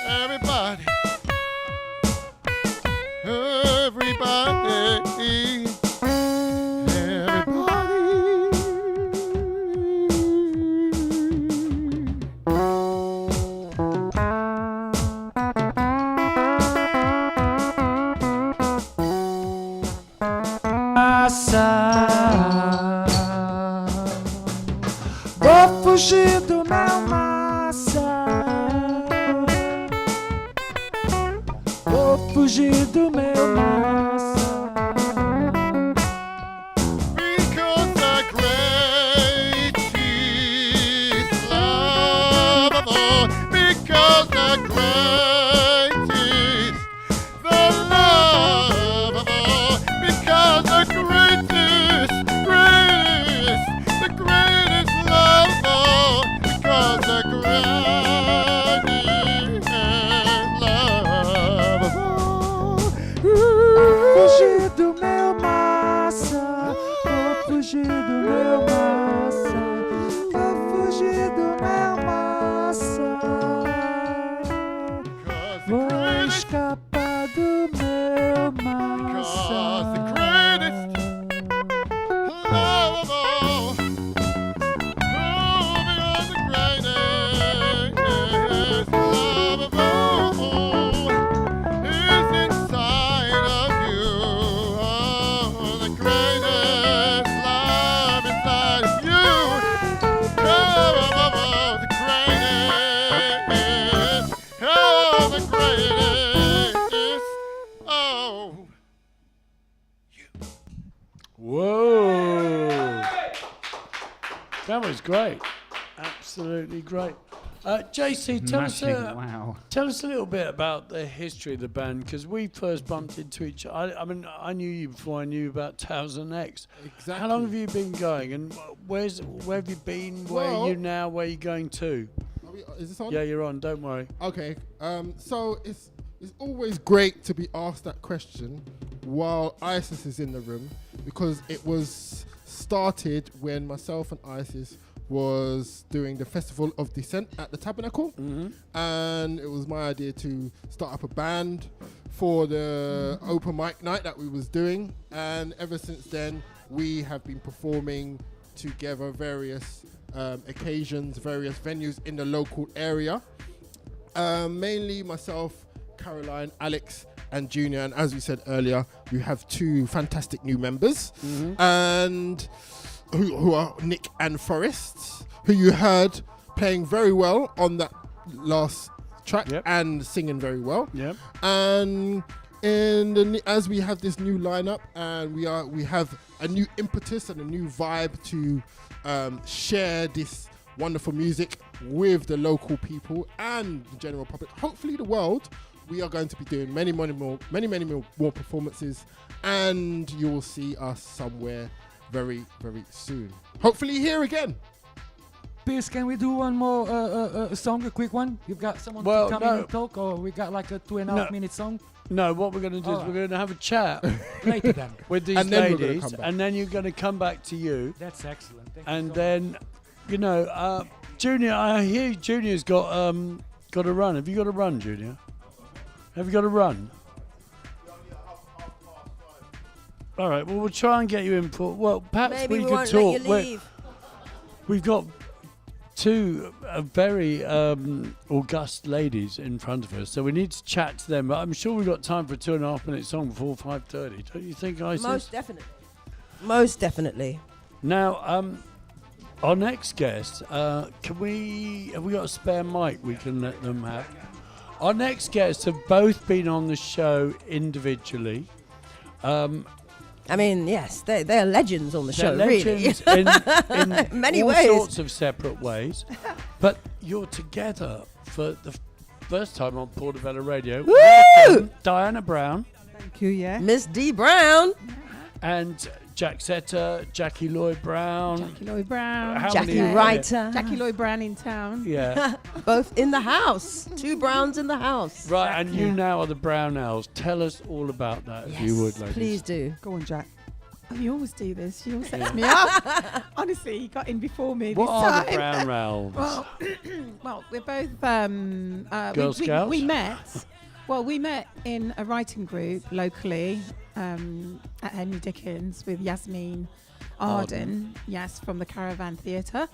Everybody, everybody, Vou fugir do meu massa. Vou fugir do meu massa. because the greatest love of all, because the greatest, the love of all, because the greatest love of all, because the greatest. Because the greatest love of all, because the greatest love of all is inside of you. Oh, the greatest love inside of you. Oh, the greatest. Oh, the greatest. Oh. Whoa! That was great. Absolutely great. JC, tell us a little bit about the history of the band, because we first bumped into each other. I mean, I knew you before I knew about 1000X. Exactly. How long have you been going, and where have you been? Where are you now? Where are you going to? Is this on? Yeah, you're on. Don't worry. Okay. So it's always great to be asked that question while Isis is in the room, because it was started when myself and Isis was doing the Festival of Descent at the Tabernacle, and it was my idea to start up a band for the open mic night that we was doing, and ever since then we have been performing together various occasions, various venues in the local area, mainly myself, Caroline, Alex and Junior, and as we said earlier, we have two fantastic new members, and who are Nick and Forrest, who you heard playing very well on that last track and singing very well. And as we have this new lineup, and we have a new impetus and a new vibe to share this wonderful music with the local people and the general public, hopefully the world. We are going to be doing many more performances, and you will see us somewhere very, very soon. Hopefully here again. Piers, can we do one more song, a quick one? You've got someone to come in and talk, or we got like a 2.5 minute song? No, what we're going to do is we're going to have a chat later then with these ladies, and then you're going to come back to you. That's excellent. Thank and you so then, you know, Junior, I hear Junior's got a run. Have you got a run, Junior? Have you got a run? All right. Well, we'll try and get you in for. Well, perhaps Maybe we we could won't talk. let you leave. We've got two very august ladies in front of us, so we need to chat to them. But I'm sure we've got time for a 2.5 minute song before 5:30. Don't you think, Isis? Most definitely. Most definitely. Now, our next guest, have we got a spare mic we can let them have? Our next guests have both been on the show individually. I mean, yes, they're legends on the show, legends really. in many all ways. sorts of separate ways. But you're together for the first time on Portobello Radio. Woo! Welcome, Diana Brown. Thank you, yeah. Miss D. Brown. And Jack Setter, Jackie Lloyd Brown. Jackie Lloyd Brown. Jackie Writer. Jackie Lloyd Brown in town. Yeah. Both in the house. Two Browns in the house. Right, and you now are the Brownells. Tell us all about that, if you would, ladies. Please do. Go on, Jack. Oh, you always do this. You always set me up. Honestly, you got in before me. What this are time. the Brownells? Well, we're both Girl Scouts? we met. Well, we met in a writing group locally at Henry Dickens with Yasmin Arden, yes, from the Caravan Theatre.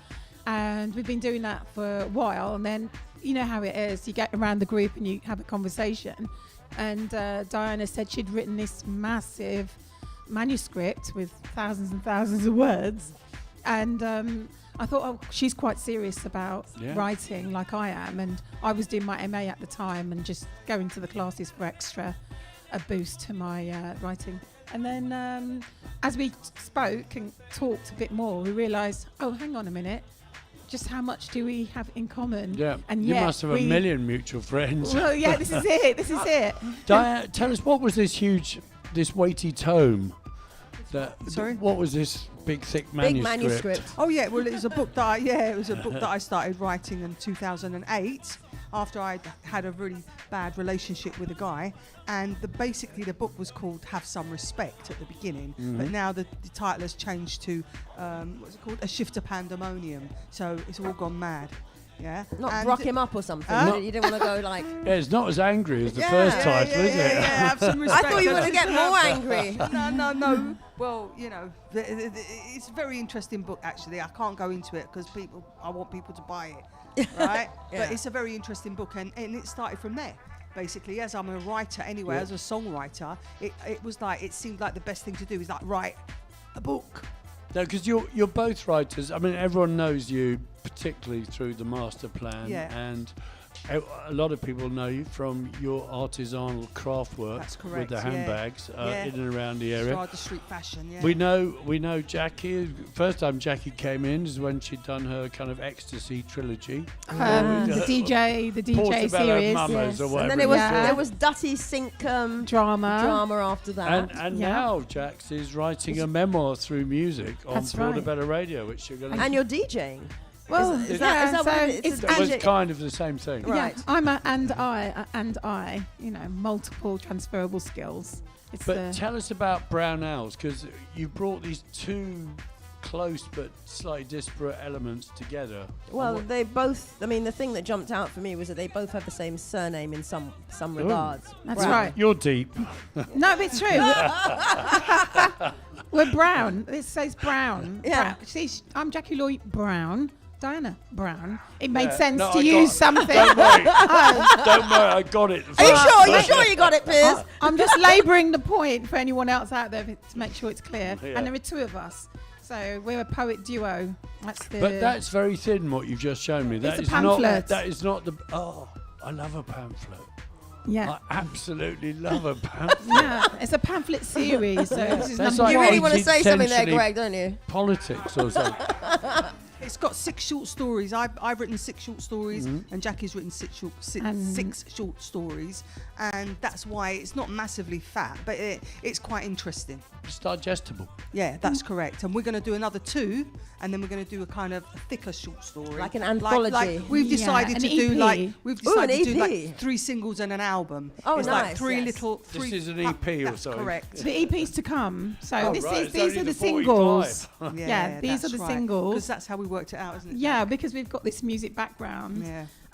And we've been doing that for a while. And then, you know how it is, you get around the group and you have a conversation. And Diana said she'd written this massive manuscript with thousands and thousands of words. And I thought, oh, she's quite serious about writing like I am. And I was doing my MA at the time and just going to the classes for extra, a boost to my writing. And then as we spoke and talked a bit more, we realised, oh, hang on a minute, just how much do we have in common? Yeah, and you must have a million mutual friends. Well, yeah, this is it. This is it. Diana, tell us, what was this weighty tome? Sorry? What was this big, thick manuscript? Oh yeah, well it was a book that I started writing in 2008 after I had a really bad relationship with a guy, and basically the book was called Have Some Respect at the beginning, but now the title has changed to what's it called? A Shift to Pandemonium. So it's all gone mad. Yeah. Not And- rock him up or something. You didn't want to go like. Yeah, it's not as angry as the first title, is it? Yeah, have some I respect. thought you were going to get more angry. No. Well, you know, it's a very interesting book, actually. I can't go into it because I want people to buy it, right? Yeah. But it's a very interesting book, and it started from there. Basically, as I'm a writer anyway, as a songwriter, it seemed like the best thing to do is like write a book. No, because you're both writers. I mean, everyone knows you particularly through the master plan, and a lot of people know you from your artisanal craft work. That's correct, with the handbags in and around the area. Started the street fashion. Yeah. We know Jackie. First time Jackie came in is when she'd done her kind of ecstasy trilogy. The DJ Portobello series, Mamas or whatever. And then there was Dutty Sink drama after that. And now Jax is writing a memoir through music on That's right. Portobello Radio, which you're going to. And you're DJing. Well, is that what it is? It was kind of the same thing. Right. Yeah, I'm I, you know, multiple transferable skills. But tell us about Brown Owls, because you brought these two close but slightly disparate elements together. Well, they both. I mean, the thing that jumped out for me was that they both have the same surname in some regards. That's Brown. right. You're deep. No, it's true. We're Brown. It says Brown. Yeah. Brown. See, I'm Jackie Lloyd Brown. Diana Brown. It made sense No, to I use got- something. Don't worry. Don't worry, I got it. Are you sure? Are you sure you got it, Piers? I'm just labouring the point for anyone else out there to make sure it's clear. Yeah. And there are two of us. So we're a poet duo. That's the. But that's very thin, what you've just shown me. That It's a is pamphlet. not. That is not the. Oh, I love a pamphlet. Yeah. I absolutely love a pamphlet. Yeah, it's a pamphlet series. So this is That's number like You one. really want to say something there, 18th Greg, don't you? Politics or something. It's got 6 short stories. I've written 6 short stories, and Jackie's written 6 short stories, and that's why it's not massively fat, but it's quite interesting. It's digestible. Yeah, that's correct. And we're going to do another 2, and then we're going to do a kind of thicker short story, Like an anthology. Like we've decided an to do EP. like we've decided an to do EP. like 3 singles and an album. Oh, it's nice, like 3 yes. little. This 3 is an EP or that's something. correct. The EP's to come. So Oh, this right, is it's these only are the the 45. singles. Yeah, these are the singles. Because that's how we worked it out, isn't it? Yeah, because we've got this music background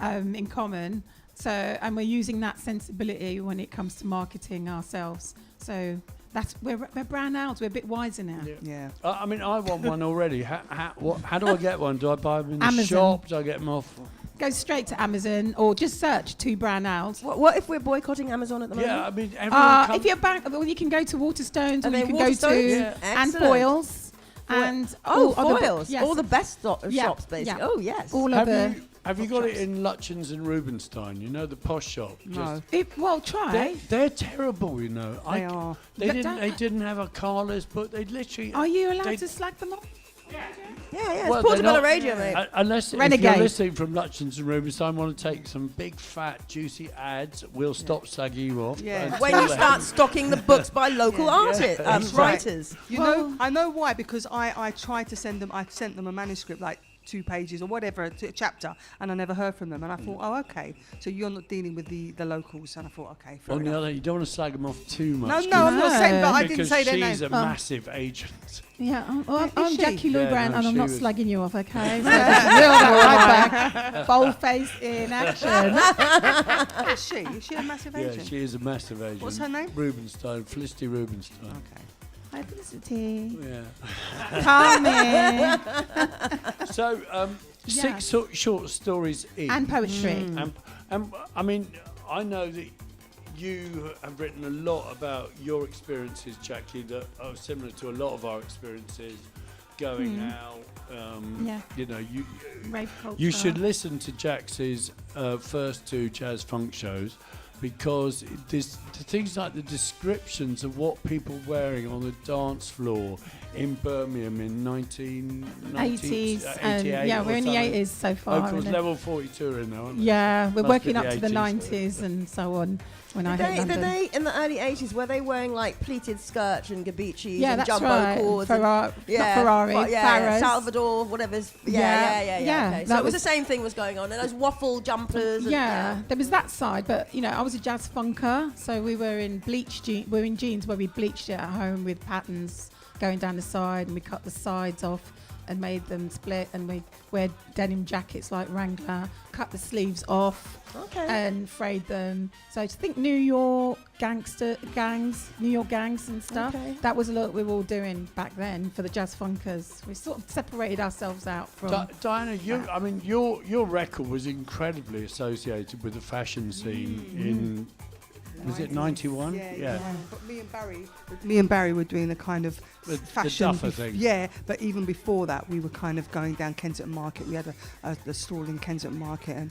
in common. So, and we're using that sensibility when it comes to marketing ourselves. So that's we're Brown Owls. We're a bit wiser now. Yeah. I mean, I want one already. How do I get one? Do I buy them in the Amazon. shop? Do I get them off? Go straight to Amazon or just search 2 Brown Owls. What if we're boycotting Amazon at the moment? Yeah, I mean, everyone If you're back, well, you can go to Waterstones Are or they you can go Waterstones? to Yeah. and Excellent. Foils. And Oh, all other Foils. yes. All the best shops, Yeah, basically. yeah. Oh, yes. All Have other. Have you got it in Lutyens and Rubenstein? You know, the posh shop. No. Well, try. They're terrible, you know. They are. They But didn't. don't- They didn't have a Carla's, but they literally. Are you allowed they- to slag them off? Yeah, it's Well, they're Portobello not- Radio, mate. Unless if Renegade. you're listening from Lutyens and Rubenstein, want to take some big, fat, juicy ads, we'll stop slagging you off. Yeah. until When you then. start stocking the books by local artists, that's right. writers. You know, I know why, because I tried to send them. I sent them a manuscript like 2 pages or whatever, a chapter, and I never heard from them. And I thought, oh, okay, so you're not dealing with the locals. And I thought, okay, fair On the enough. other, you don't want to slag them off too much. No, 'cause- I'm not saying, but I didn't because say their she's name. a massive agent. Yeah, Is I'm she? Jackie Lou Yeah, Brown, no, and I'm she not was- slugging you off, okay? So reel that right back. Bold face in action. Is she? Is she a massive agent? Yeah, she is a massive agent. What's her name? Rubenstein, Felicity Rubenstein. Okay. Publicity. Yeah. Coming. So, Yes. 6 short stories each. And poetry. And I mean, I know that you have written a lot about your experiences, Jackie, that are similar to a lot of our experiences going out. Yeah. You know, Rave culture. you should listen to Jax's first 2 jazz funk shows, because there's things like the descriptions of what people wearing on the dance floor in Birmingham in 1980s, 80s. And yeah, we're in the 80s so far. Of course, isn't it? level 42 are in there, aren't they? Yeah, we're Must working be up to the 80s. 90s and so on when I hit Did London. they, in the early 80s, were they wearing like pleated skirts and gabichis Yeah, and that's jumbo right. cords? Ferrari, not Ferrari, yeah, Farahs. Salvador, whatever's. Yeah, Yeah. yeah, Okay. So that it was was- the same thing was going on, and those waffle jumpers. Yeah, there was that side, but you know, I was a jazz funker, so we were in we're in jeans where we bleached it at home with patterns going down the side, and we cut the sides off and made them split, and we wear denim jackets like Wrangler, cut the sleeves off, and frayed them. So I think New York gangs and stuff. Okay. That was a lot we were all doing back then for the jazz funkers. We sort of separated ourselves out from. Diana, your record was incredibly associated with the fashion scene in. Was it 91? Yeah. But me and Barry were doing the kind of fashion. The duffer thing. Yeah, but even before that, we were kind of going down Kensington Market. We had a stall in Kensington Market, and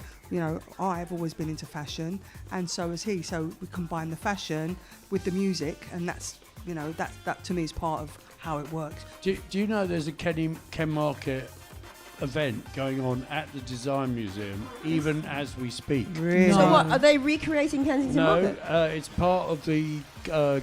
I've always been into fashion, and so has he. So we combine the fashion with the music, and that's that to me is part of how it works. Do you know there's a Ken Market event going on at the Design Museum even as we speak? Really? So what, are they recreating Kensington Market? No, it's part of the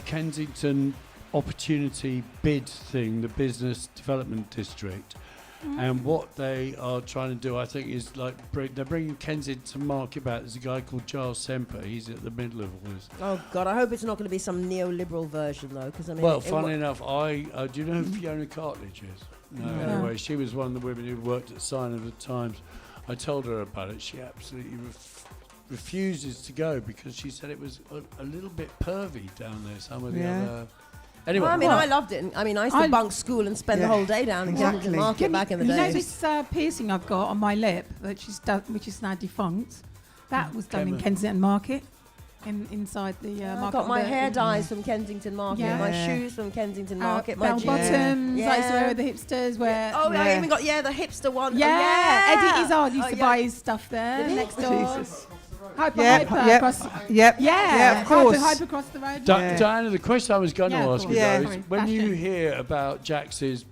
Kensington Opportunity Bid thing, the Business Development District. And what they are trying to do, I think, is they're bringing Kensington Market back. There's a guy called Giles Semper. He's at the middle of all this. Oh God, I hope it's not going to be some neoliberal version though, because I mean. Well, funnily enough, do you know who Fiona Cartledge is? No. Anyway, she was one of the women who worked at Sign of the Times. I told her about it. She absolutely refuses to go because she said it was a little bit pervy down there. Some of the other. Anyway, well, I mean, I loved it. I mean, I used to bunk school and spend the whole day down in Kensington Market back in the day. You know this piercing I've got on my lip, which is now defunct? That was done in Kensington Market, inside the market. I got my hair dyes from Kensington Market, my shoes from Kensington Market, my bell bottoms. I used to wear the hipsters wear. Oh, I even got the hipster one. Yeah, Eddie Izzard used to buy his stuff there next door. Jesus. Hyper across. Yeah, of course. Hyper across the road. Diana, the question I was going to ask you though is when fashion. you hear about Jax's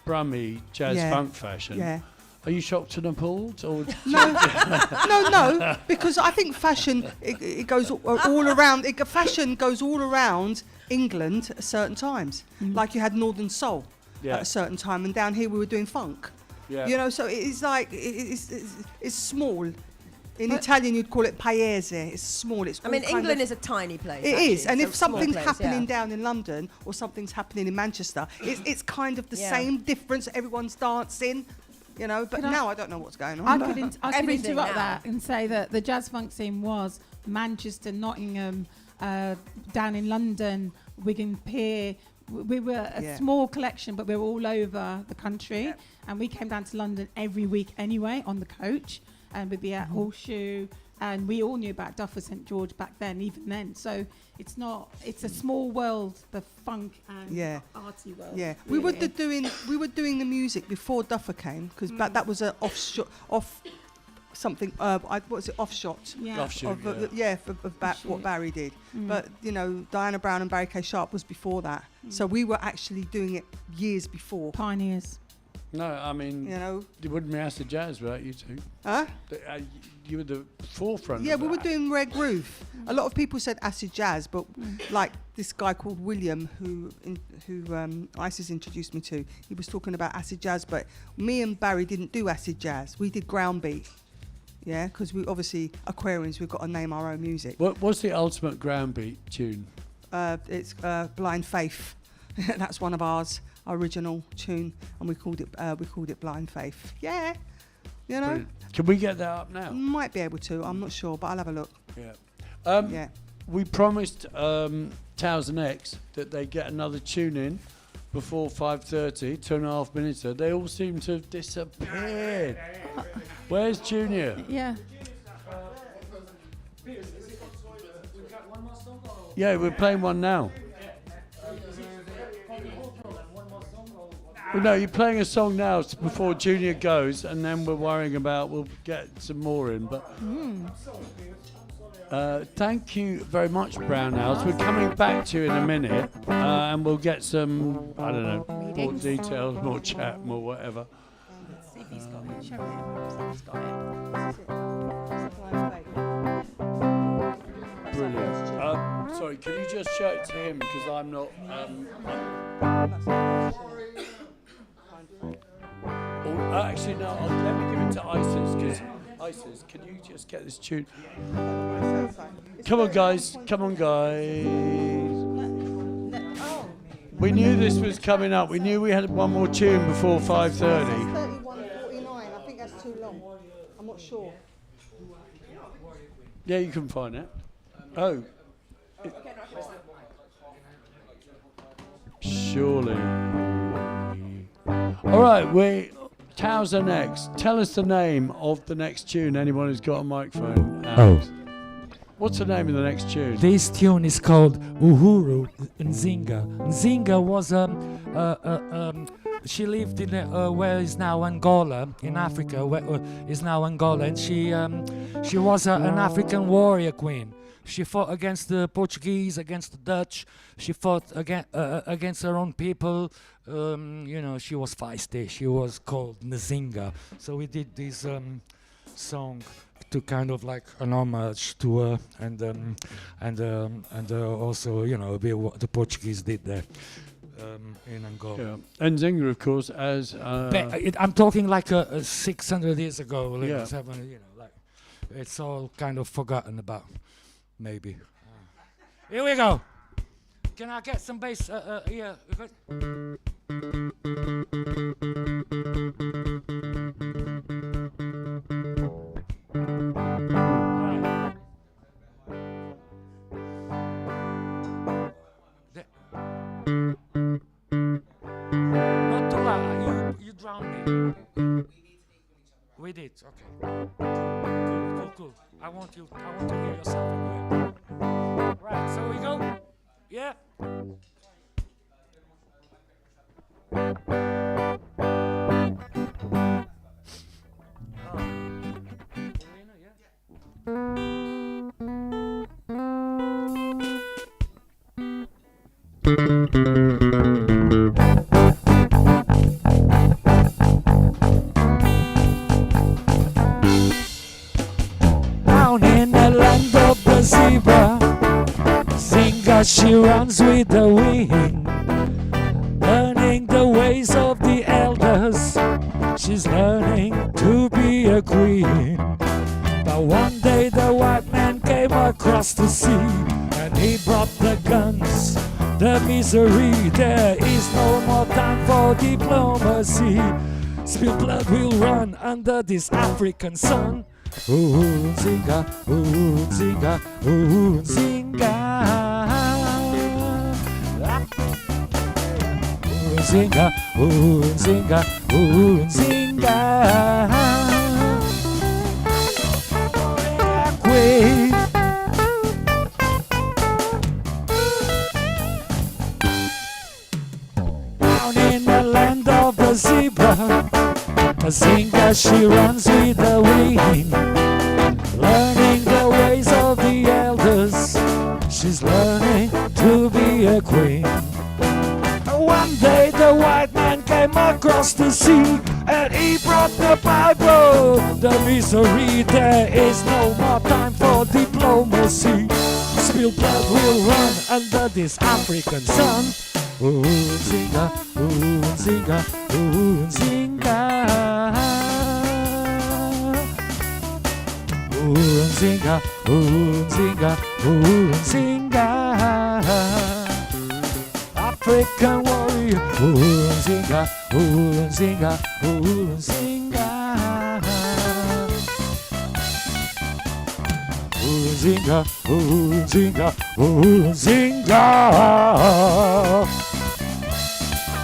Brummy jazz funk fashion, are you shocked and appalled? Or No, because I think fashion it goes all around. Fashion goes all around England at certain times. Like you had Northern Soul at a certain time, and down here we were doing funk. Yeah. So it's like it's small. In Italian, you'd call it paese. It's small. It's. England is a tiny place. It is, and if something's happening down in London or something's happening in Manchester, it's kind of the same difference. Everyone's dancing, But now I don't know what's going on. I could interrupt that and say that the jazz funk scene was Manchester, Nottingham, down in London, Wigan Pier. We were a small collection, but we were all over the country, and we came down to London every week anyway on the coach. And we'd be at Horseshoe, and we all knew about Duffer St George back then, even then. So it's a small world, the funk and arty world. Yeah, really. we were doing the music before Duffer came, because that was an offshot. What Barry did. But Diana Brown and Barry K. Sharp was before that, so we were actually doing it years before. Pioneers. No, I mean, you wouldn't be acid jazz without you two. Huh? You were the forefront. Yeah, we were doing Reg Roof. A lot of people said acid jazz, but like this guy called William, who Isis introduced me to, he was talking about acid jazz, but me and Barry didn't do acid jazz. We did ground beat. Yeah, because we obviously Aquarians, we've got to name our own music. What's the ultimate ground beat tune? It's Blind Faith. That's one of ours. Original tune, and we called it Blind Faith. Yeah, Brilliant. Can we get that up now? Might be able to. I'm not sure, but I'll have a look. Yeah. We promised Towers and X that they get another tune in before 5:30. 2.5 minutes. They all seem to have disappeared. Where's Junior? Yeah. Yeah, we're playing one now. Well, no, you're playing a song now before Junior goes, and then we're worrying about we'll get some more in. But thank you very much, Brown House. We're coming back to you in a minute, and we'll get some, I don't know, more details, more chat, more whatever. Brilliant. Sorry, can you just show it to him because I'm not. Actually, no, let me give it to Isis, because Isis, can you just get this tune? Come on, guys. We knew this was coming up. We knew we had one more tune before 5:30. 31:49. I think that's too long. I'm not sure. Yeah, you can find it. Oh. Surely. All right, Towser next. Tell us the name of the next tune. Anyone who's got a microphone. Alex. What's the name of the next tune? This tune is called Uhuru Nzinga. Nzinga was she lived in where is now Angola, in Africa, where is now Angola, and she was an African warrior queen. She fought against the Portuguese, against the Dutch. She fought against her own people. She was feisty. She was called Nzinga. So we did this song to kind of like an homage to her, and also a bit what the Portuguese did there in Angola. Yeah. And Nzinga, of course, as I'm talking like 600 years ago, like Yeah. 700, like it's all kind of forgotten about, maybe. Here we go. Can I get some bass? Yeah. Not too loud. You drown me. We did. Okay. Cool. I want to hear yourself anyway. Right. So we go. Yeah. Down in the land of the zebra, Zinga, she runs with the wind, learning the ways of the elders. She's learning to be a queen. But one day the white man came across the sea, and he brought the guns, the misery. There is no more time for diplomacy. Spilled blood will run under this African sun. Ooh, Zinga, ooh, Zinga, ooh, Zinga. Ooh, Zinga, ooh, Zinga, ooh, Zinga. Queen. Down in the land of the zebra, a Zinga, she runs with the wind, learning the ways of the elders. She's learning to be a queen. One day the white man came across the sea, and he brought the Bible, the misery. There is no more time for diplomacy. Spilled blood will run under this African sun. Ooh, Zinga, ooh, Zinga, ooh, Zinga. Ooh, Zinga, ooh, Zinga, ooh, Zinga. African warrior, ooh, Zinga, ooh, Zinga, ooh, Zinga. Ooh, Zinga, ooh, Zinga, ooh, Zinga.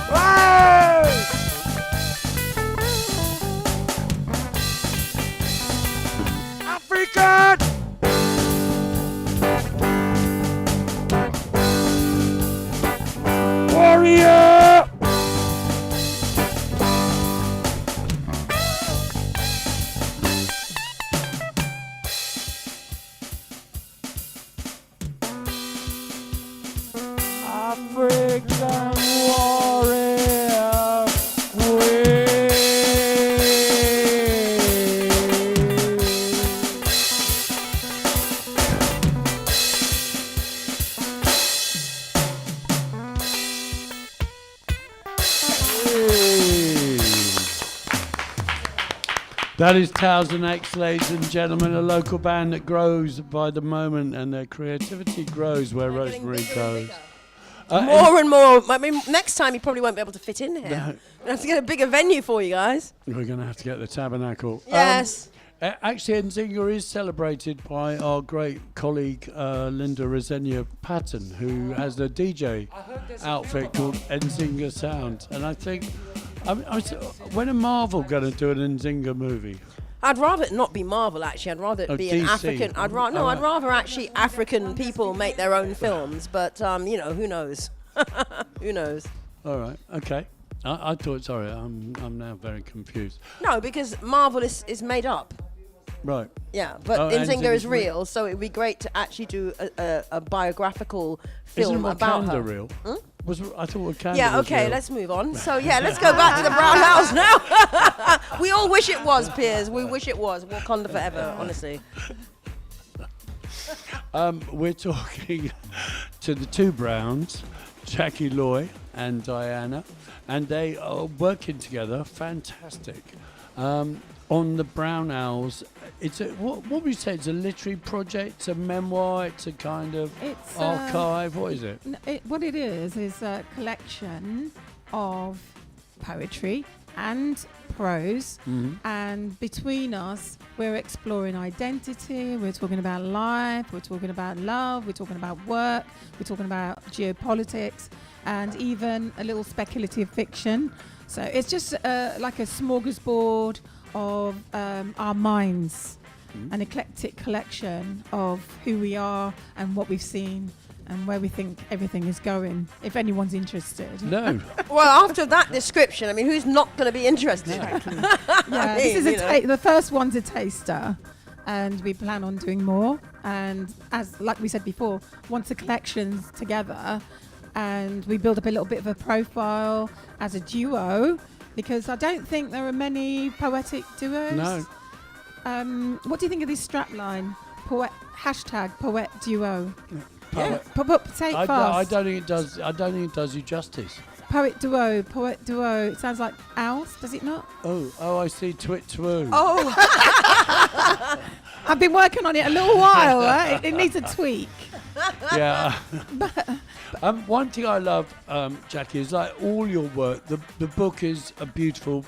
Hey! African! Warrior! African warrior queen. That is Towson X, ladies and gentlemen, a local band that grows by the moment, and their creativity grows where Rosemary goes. More and more. I mean, next time you probably won't be able to fit in here. No. We have to get a bigger venue for you guys. We're going to have to get the Tabernacle. Yes. Actually, Nzinga is celebrated by our great colleague Linda Resenia Patton, who has a DJ outfit called Nzinga Sound. And I think, when are Marvel going to do an Nzinga movie? I'd rather it not be Marvel, actually. I'd rather it be an DC. African. I'd rather actually African people make their own films. But who knows? Who knows? All right. Okay. I thought. Sorry, I'm now very confused. No, because Marvel is made up. Right. Yeah, but Nzinga is real, so it would be great to actually do a biographical film about her. Real? I thought Wakanda Yeah, was okay, real. let's move on. So, let's go back to the Brown House now. We all wish it was, Piers. We wish it was. Wakanda forever, honestly. We're talking to the two Browns, Jackie Loy and Diana, and they are working together. Fantastic. On the Brown Owls, it's what would you say? It's a literary project, it's a memoir, it's a kind of archive. What is it? What it is a collection of poetry and prose, and between us, we're exploring identity. We're talking about life. We're talking about love. We're talking about work. We're talking about geopolitics, and even a little speculative fiction. So it's just like a smorgasbord of our minds, an eclectic collection of who we are and what we've seen and where we think everything is going, if anyone's interested. No. Well, after that description, I mean, who's not going to be interested? Exactly. This is the first one's a taster, and we plan on doing more. And like we said before, once the collection's together and we build up a little bit of a profile as a duo, because I don't think there are many poetic duos. No. What do you think of this strapline? Hashtag poet duo. Yeah. I don't think it does. I don't think it does you justice. Poet duo. It sounds like owls, does it not? Oh, I see. Twit twoo. Oh. I've been working on it a little while. Right? It needs a tweak. Yeah. One thing I love, Jackie, is like all your work. The book is a beautiful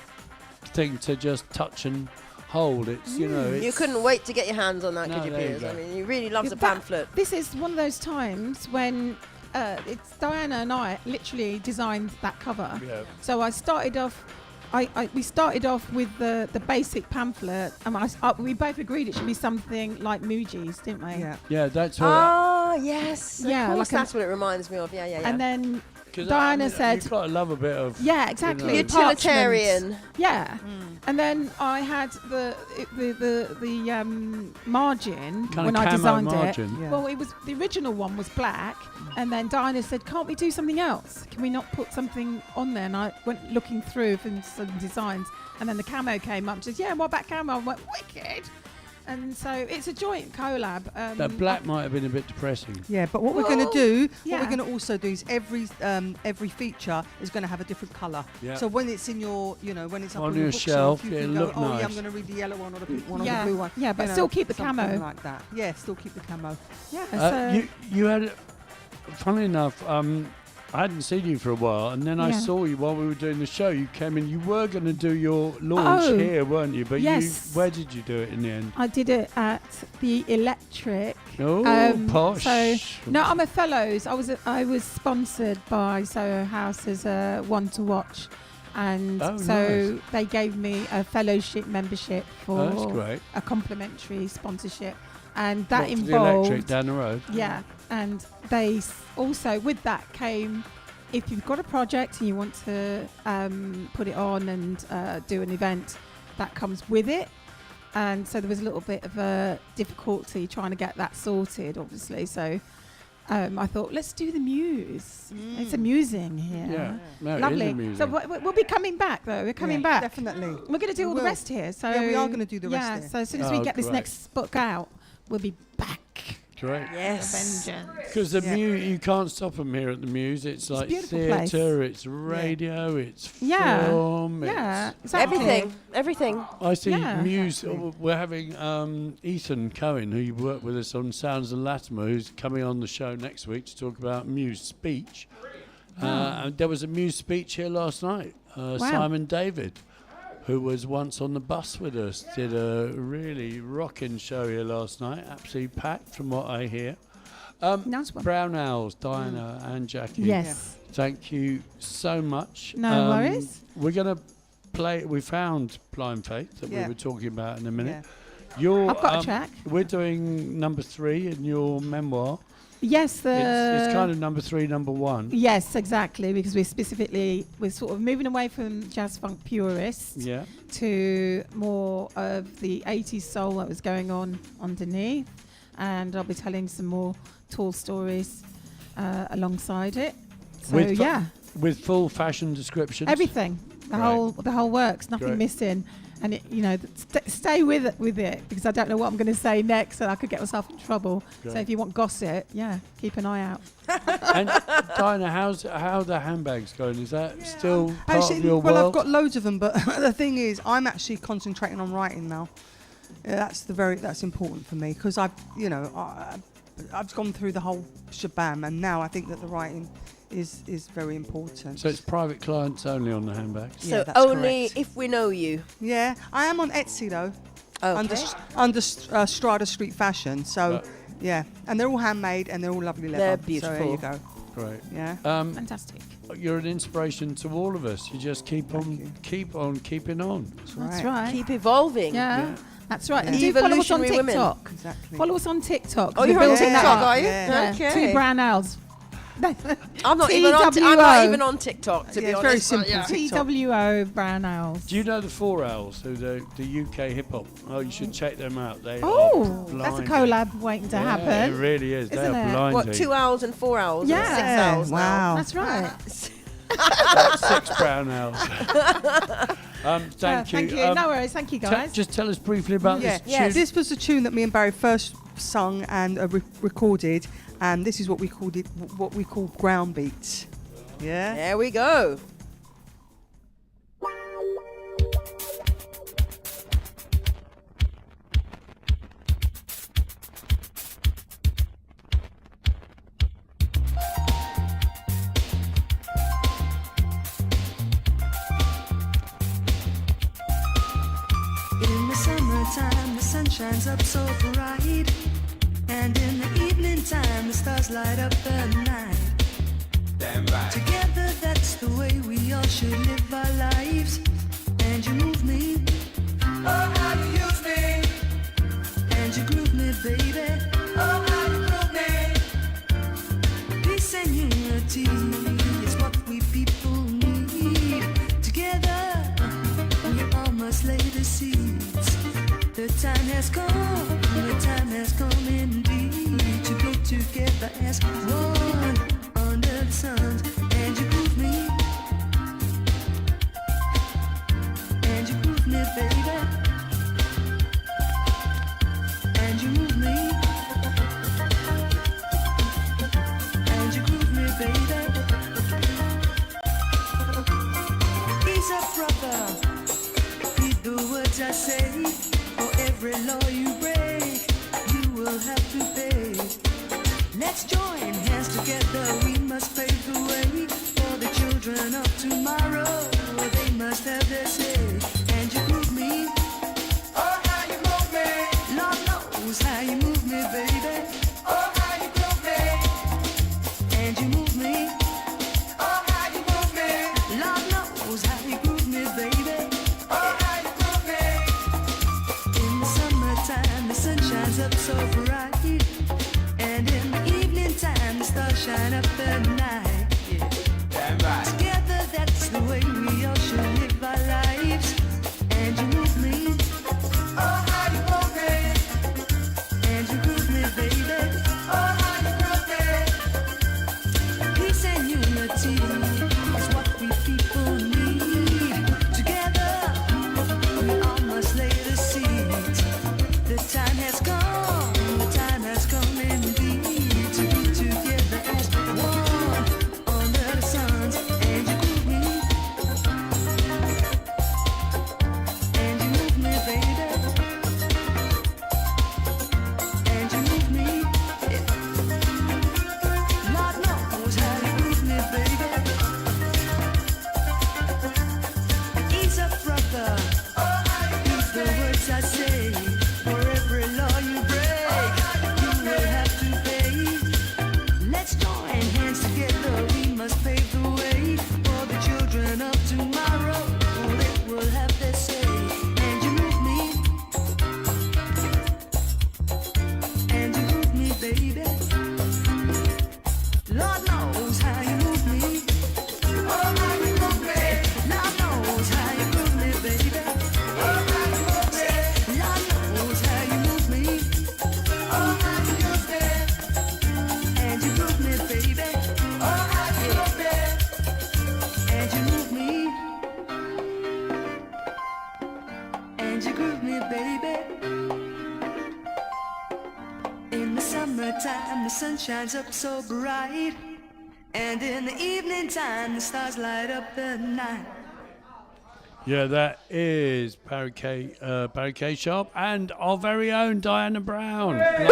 thing to just touch and hold. It's you couldn't wait to get your hands on that, No, could you, there you Piers? go. I mean, you really love the pamphlet. This is one of those times when it's Diana and I literally designed that cover. Yeah. So I started off. We started off with the basic pamphlet, and we both agreed it should be something like Muji's, didn't we? Yeah. Yeah, that's what. Oh, yes. Yeah, Of course, like that's what it reminds me of. Yeah. And then 'Cause Diana said, you've got to love a bit of. "Yeah, exactly, utilitarian." Parchment. Yeah. And then I had the margin Kind of when I camo designed margin. it. Yeah. Well, the original one was black, and then Diana said, "Can't we do something else? Can we not put something on there?" And I went looking through for some designs, and then the camo came up. She said, "Yeah, what about camo?" I went, "Wicked." And so it's a joint collab. That black might have been a bit depressing. Yeah, but what we're going to do, yeah. what we're going to also do is every feature is going to have a different colour. Yeah. So when it's in your, when it's up On on your your shelf, bookshelf, you yeah, can look go, nice. yeah, I'm going to read the yellow one or the pink one or Yeah. the blue one. Yeah, but still keep the something camo. like that. Yeah, still keep the camo. Yeah. You had, funnily enough, I hadn't seen you for a while, and then I saw you while we were doing the show. You came in. You were going to do your launch here, weren't you? But yes. where did you do it in the end? I did it at the Electric. Oh, posh. So no, I'm a fellows. I was sponsored by Soho House as a one to watch, and nice. they gave me a fellowship membership for That's great. a complimentary sponsorship, and that What, for the involved Electric down the road. Yeah, and they also with that came. If you've got a project and you want to put it on and do an event, that comes with it. And so there was a little bit of a difficulty trying to get that sorted, obviously. So I thought, let's do the Muse. It's amusing here. Yeah, no, lovely. it is amusing. So we'll be coming back, though. We're coming back. Definitely. We're going to do all the rest here. So yeah, we are going to do the rest here. So as soon as we get this great. next book out, we'll be back. Great. Yes. Vengeance. Because the Muse, you can't stop them here at the Muse. It's like theatre, it's radio, it's film. Yeah, it's exactly. Everything. I see Yeah. Muse. We're having Ethan Cohen, who you worked with us on Sounds and Latimer, who's coming on the show next week to talk about Muse speech. And there was a Muse speech here last night. Simon David, who was once on the bus with us, did a really rocking show here last night. Absolutely packed, from what I hear. Nice one. Brown Owls, Diana and Jackie. Yes. Thank you so much. No worries. We're going to play. We found Blind Faith that we were talking about in a minute. Yeah. I've got a track. We're doing number 3 in your memoir. Yes, it's kind of number 3, number 1. Yes, exactly, because we're sort of moving away from jazz funk purists to more of the 80s soul that was going on underneath, and I'll be telling some more tall stories alongside it. So with full fashion descriptions. Everything, the whole works, nothing missing. And stay with it because I don't know what I'm going to say next, and I could get myself in trouble. Great. So if you want gossip, keep an eye out. And Diana, how are the handbags going? Is that still part of your world? Well, I've got loads of them, but the thing is, I'm actually concentrating on writing now. That's important for me because I've gone through the whole shabam, and now I think that the writing is very important. So it's private clients only on the handbags? So only correct. If we know you? Yeah, I am on Etsy though. Under Strada Street Fashion. So and they're all handmade and they're all lovely leather. They're beautiful. So there you go. Great. Yeah. Fantastic. You're an inspiration to all of us. You just keep on keeping on. That's right. Keep evolving. Yeah. That's right. Yeah. And do follow us on TikTok. Women. Exactly. Follow us on TikTok. Oh, you're on TikTok, are you? Yeah. Okay. 2 Brown Owls. I'm not even on TikTok, to be honest. Very simple. TWO Brown Owls. Do you know the 4 Owls, who the UK hip hop? Oh, you should check them out. They that's a collab waiting to happen. It really is. Isn't they are it? blinding. What, 2 owls and 4 owls? Yeah. Or 6 owls. Wow. That's right. That's 6 Brown Owls. Thank you. No worries. Thank you, guys. Just tell us briefly about this tune. This was a tune that me and Barry first sung and recorded, and this is what we call ground beats. Yeah. There we go. In the summertime, the sun shines up so bright, and in the evening time, the stars light up the night. Damn right. Together, that's the way we all should live our lives. And you move me, oh how you use me, and you groove me, baby, oh how you groove me. Peace and unity is what we people need. Together, we all must lay the seeds. The time has come indeed to go together as one under the sun. And you groove me, and you groove me, baby, and you move me, and you groove me, baby. Ease up, brother, heed the words I say. For every law you break, you will have to pay. Let's join hands together, we must pave the way for the children of tomorrow. They must have their say. And you move me, oh how you move me. Lord knows how you move me, baby, oh how you move me. And you move me, oh how you move me. Lord knows how you move me, baby, oh how you move me. In the summertime, the sun shines up so bright, and in the evening time, the stars shine up the night. Damn right. Together, that's the way we all should live our lives. And you move me, oh how you move me, and you groove me, baby, oh how you groove me. Peace and unity is what we people need. Together, we all must lay the seeds. The time has come, indeed, to be together as one under the sun. And you move me, and you move me, baby, and you move me. Lord knows how you move me, baby. shines up so bright. And in the evening time, the stars light up the night. Yeah, that is Barricade Shop and our very own Diana Brown. Brown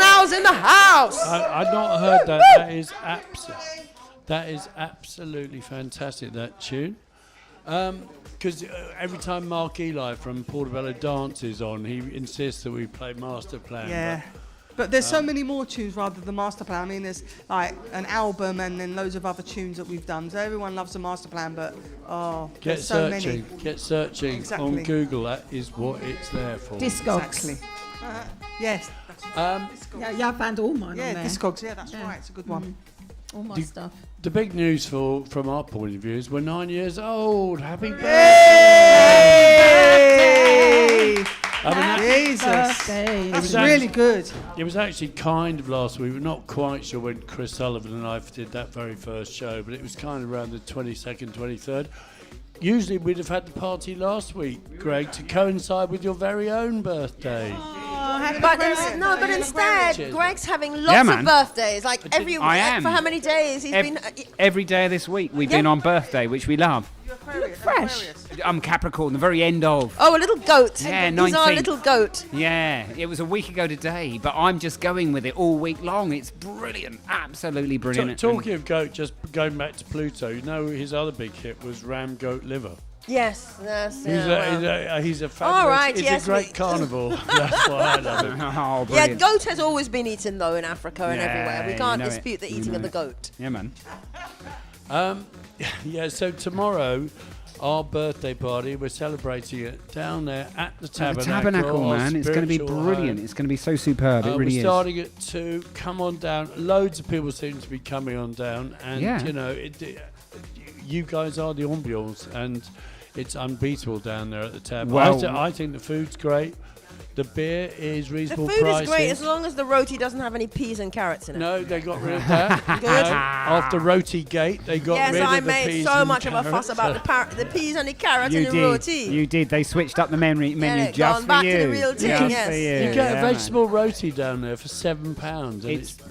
House in the house. I've not heard that. That is absolutely fantastic, that tune. Because every time Mark Eli from Portobello dances on, he insists that we play Master Plan. Yeah. But there's so many more tunes rather than Master Plan. I mean, there's like an album and then loads of other tunes that we've done. So everyone loves the Master Plan, but there's so many. Get searching on Google. That is what it's there for. Discogs. Exactly. Yes. Yeah, I found all mine on there. Discogs. Yeah, that's right. It's a good one. All my stuff. The big news from our point of view is we're 9 years old. Happy birthday! Jesus. That's really good. It was actually kind of last week. We're not quite sure when Chris Sullivan and I did that very first show, but it was kind of around the 22nd, 23rd. Usually we'd have had the party last week, Greg, to coincide with your very own birthday. But instead, Greg's having lots of birthdays. Like every I am. For how many days? He's been every day of this week. We've been on birthday, which we love. fresh. I'm Capricorn, the very end of. Oh, a little goat. Yeah, He's 19th. our little goat. Yeah, it was a week ago today, but I'm just going with it all week long. It's brilliant, absolutely brilliant. Talking of goat, just going back to Pluto, you know his other big hit was Ram Goat Liver. Yes, He's a fabulous. All right, it's a great carnival. That's why I love it. Oh, yeah, goat has always been eaten though in Africa and everywhere. We can't you know dispute the eating of the goat. Yeah, man. Yeah, so tomorrow, our birthday party, we're celebrating it down there at the Tabernacle. The Tabernacle, man. It's going to be brilliant. It's going to be so superb. It really we're is. starting at 2. Come on down. Loads of people seem to be coming on down. And, you know, you guys are the ambiance. And it's unbeatable down there at the Tabernacle. Well, I think the food's great. The beer is reasonable The food prices. is great as long as the roti doesn't have any peas and carrots in it. No, they got rid of that. Good. After Roti Gate, they got rid of the peas. Yes, I made so much of a carrots. fuss about the peas and the carrots You in the roti. You did. They switched up the menu just gone for back you. to the real thing, Just yes. for you. You get a vegetable roti down there for £7, and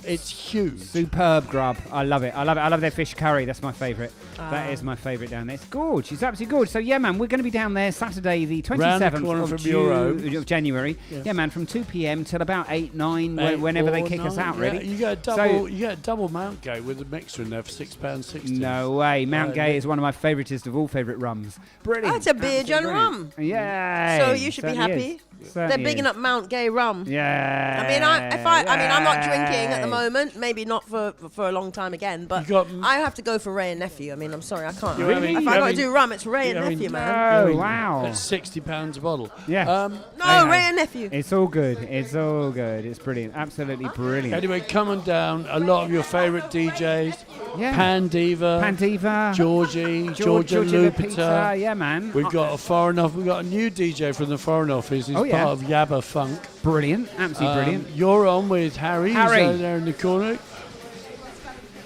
it's huge. Superb grub. I love it. I love it. I love their fish curry. That's my favourite. That is my favourite down there. It's gorgeous. It's absolutely gorgeous. So yeah, man, we're going to be down there Saturday, the 27th of January. Yeah, man, from 2 p.m. till about 8, 9, whenever they kick us out. Really. You get a double Mount Gay with a mixer in there for £6.60. No way. Mount Gay is one of my favouriteest of all favourite rums. Brilliant. That's a beer John rum. Yeah. So you should be happy. They're bigging up Mount Gay rum. Yeah. I mean, I'm not drinking at the moment. Maybe not for a long time again. But I have to go for Ray and Nephew. I mean, I'm sorry, I can't. If I got to do rum, it's Ray and Nephew, man. Oh wow. That's £60 a bottle. Yeah. No, Ray and Nephew. It's all good. It's all good. It's brilliant. Absolutely brilliant. Anyway, come on down. A lot of your favourite DJs. Yeah. Pandiva. Georgia Lupita. Yeah, man. We've got We've got a new DJ from the Foreign Office. He's part of Yabba Funk. Brilliant. Absolutely brilliant. You're on with Harry. Harry. He's there in the corner.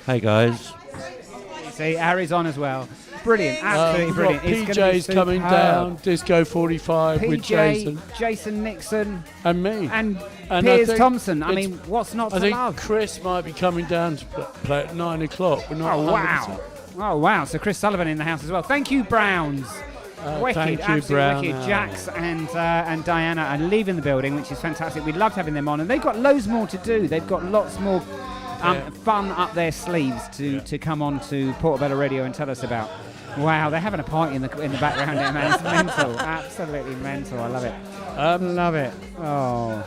Hey, guys. See, Harry's on as well. Brilliant. Absolutely brilliant. We've got PJ's coming down. Disco 45 with Jason. Jason Nixon. And me. And I Piers think Thompson. I mean, what's not to I think love? Chris might be coming down to play at 9 o'clock. We're not Oh, wow. Oh, wow. So Chris Sullivan in the house as well. Thank you, Browns. Wicked, thank you, absolutely Brown. wicked. Jax and Diana are leaving the building, which is fantastic. We loved having them on, and they've got loads more to do. They've got lots more fun up their sleeves to come on to Portobello Radio and tell us about. Wow, they're having a party in the background there, man. It's mental, absolutely mental. I love it. Love it. Oh.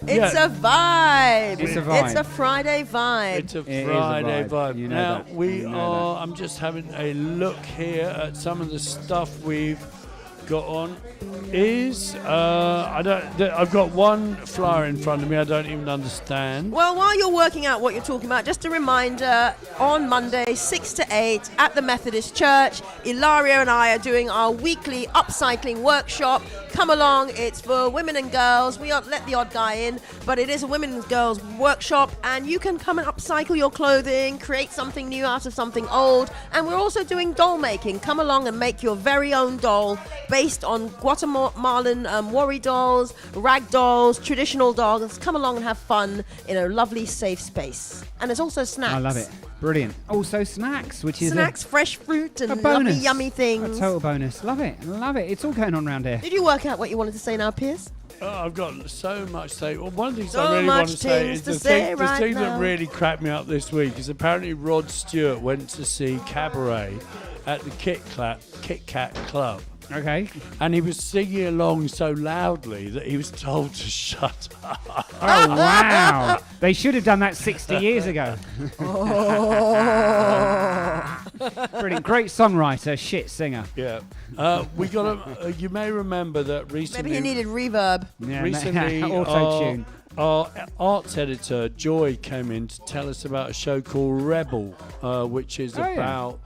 It's a vibe. It's a vibe. It's a Friday vibe. It's a Friday vibe. You know now that. we You know are. I'm just having a look here at some of the stuff we've got on. I've got one flyer in front of me. I don't even understand. Well, while you're working out what you're talking about, just a reminder, on Monday, 6 to 8, at the Methodist Church, Ilaria and I are doing our weekly upcycling workshop. Come along. It's for women and girls. We let the odd guy in, but it is a women and girls workshop, and you can come and upcycle your clothing, create something new out of something old, and we're also doing doll making. Come along and make your very own doll based on Guatemalan worry dolls, rag dolls, traditional dolls. Come along and have fun in a lovely, safe space. And there's also snacks. I love it. Brilliant. Also snacks, which is snacks, fresh fruit, and a bonus. lovely, yummy things. A total bonus. Love it. Love it. It's all going on around here. Did you work out what you wanted to say now, Piers? I've got so much to say. Well, one of the things So I really much want to say things is to the say thing, right now. that really cracked me up this week is apparently Rod Stewart went to see Cabaret at the Kit Kat Club. Okay. And he was singing along so loudly that he was told to shut up. Oh, wow. They should have done that 60 years ago. Brilliant. Great songwriter, shit singer. Yeah. We got you may remember that recently... Maybe he needed reverb. Yeah, recently, auto-tune. Our arts editor, Joy, came in to tell us about a show called Rebel, which is about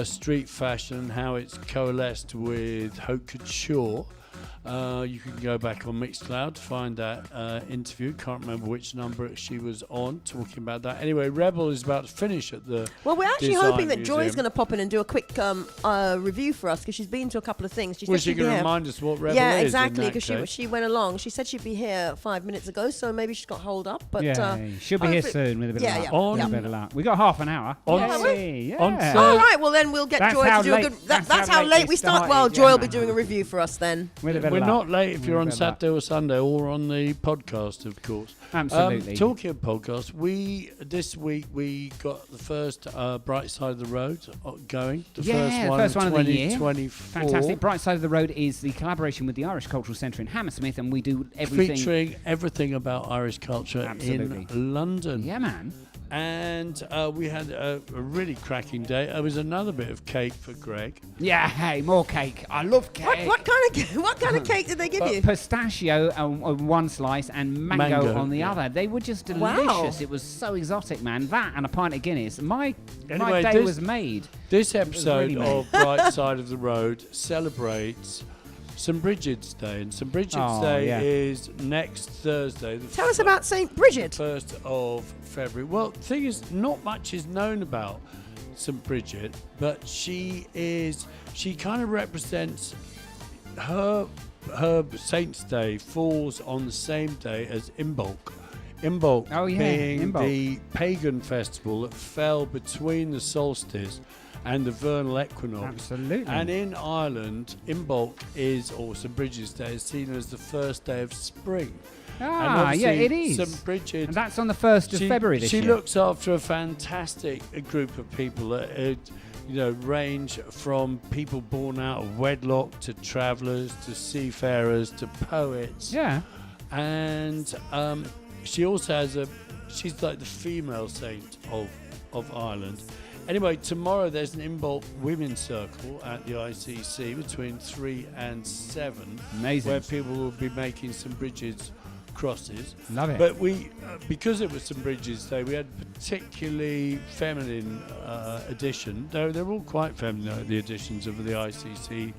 street fashion and how it's coalesced with haute couture. You can go back on Mixcloud to find that interview. Can't remember which number she was on talking about that. Anyway, Rebel is about to finish at the Well, we're actually Design hoping that Museum. Joy's going to pop in and do a quick review for us because she's been to a couple of things. She Was said she she'd be going to here. remind us what Rebel Yeah, is? in exactly, that because case? she went along. She said she'd be here 5 minutes ago, so maybe she's got hold up. But she'll be here hopefully- soon with a bit yeah, of yeah, luck. yeah. With a bit of luck. We got half an hour. On- Yay, on yeah. All right, well then we'll get That's Joy how to do a late- good. that's That's how how late late we we start. started, Well, yeah, Joy will be man. doing a review for us then. With a bit We're of not luck. late if you're on With a bit of luck. Saturday or Sunday or on the podcast, of course. Absolutely. Talking of podcasts, this week we got the first Bright Side of the Road going. The first one of the year. 2024. Fantastic. Bright Side of the Road is the collaboration with the Irish Cultural Centre in Hammersmith, and we do everything. Featuring everything about Irish culture Absolutely. in London. Yeah, man. And we had a really cracking day. There was another bit of cake for Greg. Yeah, hey, more cake. I love cake. What kind of cake did they give you? Pistachio on one slice and mango on the other. They were just delicious. Wow. It was so exotic, man. That and a pint of Guinness. My Anyway, day this- was made. This episode really of Bright Side of the Road celebrates St. Bridget's Day. And St. Bridget's Oh, Day yeah. is next Thursday. Tell us about St. Bridget. 1st of February. Well, the thing is, not much is known about St. Bridget, but she kind of represents her Saint's Day falls on the same day as Imbolc. Imbolc being Imbolc. the pagan festival that fell between the solstice and the vernal equinox. Absolutely. And in Ireland, Imbolc or St. Bridget's Day is seen as the first day of spring. Ah, And yeah, obviously it is. St. Bridget. And that's on the 1st of February this She year. looks after a fantastic group of people that range from people born out of wedlock to travellers to seafarers to poets. Yeah. And she also has she's like the female saint of Ireland. Anyway, tomorrow there's an Imbolc Women's Circle at the ICC between 3 and 7. Amazing. Where people will be making St. Bridget's crosses. Love it. But we, because it was St. Bridget's Day, we had a particularly feminine edition. They're all quite feminine, the editions of the ICC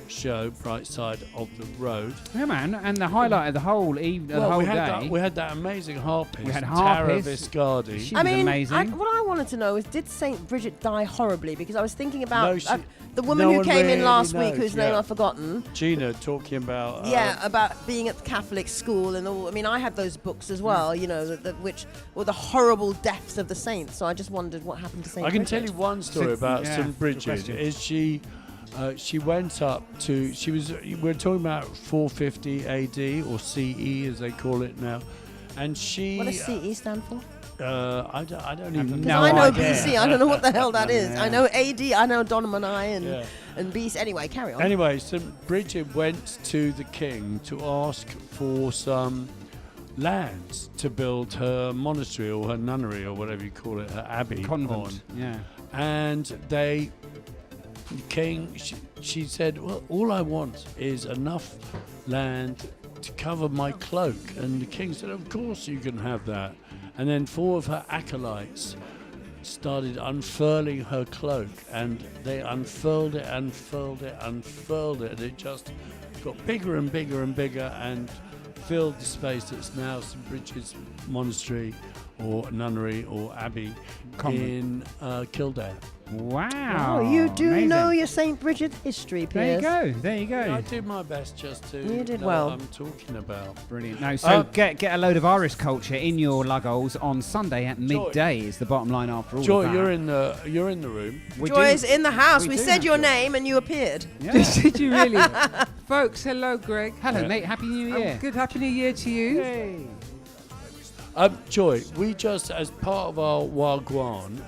show, Bright Side of the Road. Yeah, man. And the highlight of the whole evening, the whole we day. had we had that amazing harpist, We had Tara harpist. Viscardi. She was amazing. What I wanted to know is, did St. Bridget die horribly? Because I was thinking about No, the woman no who one came in really last week, knows, whose name yeah. I've forgotten. Gina talking about About being at the Catholic school and all. I mean, I had those books as well, which were the horrible deaths of the saints. So I just wondered what happened to St. I can Bridget. tell you one story about yeah, St. good Bridget. question. Is she went up to, we're talking about 450 AD or CE as they call it now, and she. What does CE stand for? I don't even no know. I know idea. BC. I don't know what the hell that is. Yeah. I know AD. I know Domini Yeah. and BC. Anyway, carry on. Anyway, St. Bridget went to the king to ask for some lands to build her monastery or her nunnery or whatever you call it, her abbey Convent. on. Yeah. And the king, she said, well, all I want is enough land to cover my cloak. And the king said, of course you can have that. And then 4 of her acolytes started unfurling her cloak, and they unfurled it, and it just got bigger and bigger and bigger and filled the space that's now St. Bridget's Monastery or nunnery or abbey in Kildare. Wow. Oh, you do amazing. know your St. Bridget history, Piers. There you go. There you go. Yeah, I did my best just to You did know well. what I'm talking about. Brilliant. No, so get a load of Irish culture in your luggoles on Sunday at Joy. midday is the bottom line after all Joy, of that. you're in the room. Joy's in the house. We do said have your Joy. name and you appeared. Yeah. Did you really? Folks, hello, Greg. Hello, mate. Happy New Year. Good. Happy New Year to you. Joy, we just, as part of our Wagwan,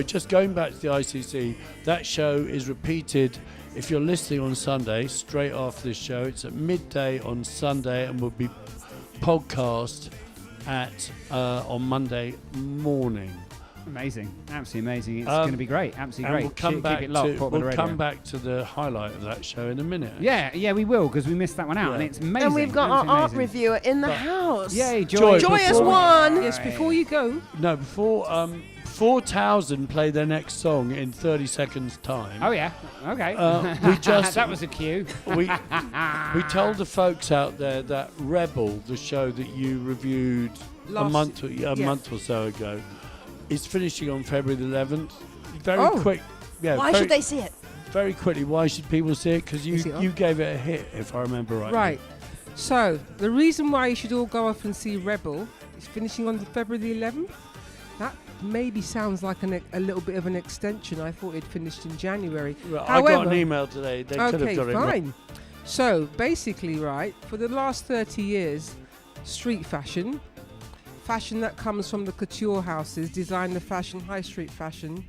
just going back to the ICC, that show is repeated, if you're listening on Sunday, straight after this show. It's at midday on Sunday and will be podcast on Monday morning. Amazing. Absolutely amazing. It's going to be great. Absolutely great. We'll come back Keep it locked, Portobello we'll Radio. come back to the highlight of that show in a minute. Yeah, we will, because we missed that one out, and it's amazing. And we've got our Absolutely art amazing. reviewer in the house. Yay, Joy. Joy has won. Yes, before you go. No, before Townsend play their next song in 30 seconds time. Oh yeah, okay. We just that was a cue. we told the folks out there that Rebel, the show that you reviewed a month or so ago, is finishing on February the 11th. Very quick. Yeah. Why should they see it? Very quickly. Why should people see it? Because you gave it a hit, if I remember right. Right. So the reason why you should all go off and see Rebel is finishing on February the 11th. That maybe sounds like a little bit of an extension. I thought it finished in January. Well, However, I got an email today. They could have got it fine. wrong. So basically, right, for the last 30 years, street fashion that comes from the couture houses, designer fashion, high street fashion,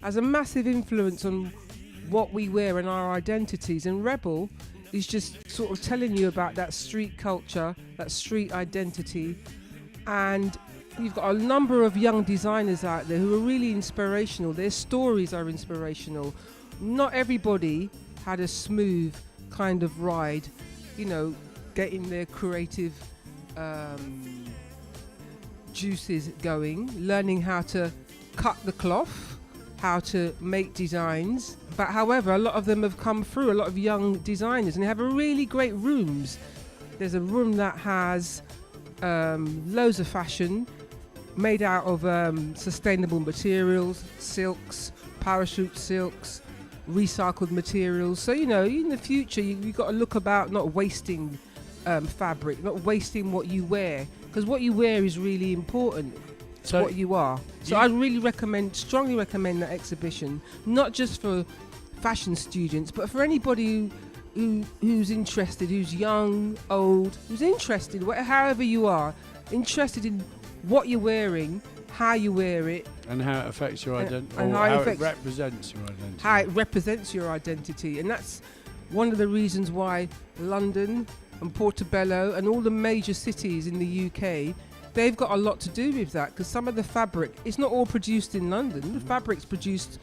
has a massive influence on what we wear and our identities. And Rebel is just sort of telling you about that street culture, that street identity. And you've got a number of young designers out there who are really inspirational. Their stories are inspirational. Not everybody had a smooth kind of ride, getting their creative juices going, learning how to cut the cloth, how to make designs. But however, a lot of them have come through, a lot of young designers, and they have really great rooms. There's a room that has loads of fashion made out of sustainable materials, silks, parachute silks, recycled materials. So, in the future, you've got to look about not wasting fabric, not wasting what you wear, because what you wear is really important. It's what you are. So I really strongly recommend that exhibition, not just for fashion students, but for anybody who's interested, who's young, old, who's interested, however you are, interested in what you're wearing, how you wear it, and how it affects your identity, and how it represents your identity. How it represents your identity. And that's one of the reasons why London and Portobello and all the major cities in the UK, they've got a lot to do with that, because some of the fabric, it's not all produced in London. The fabric's produced,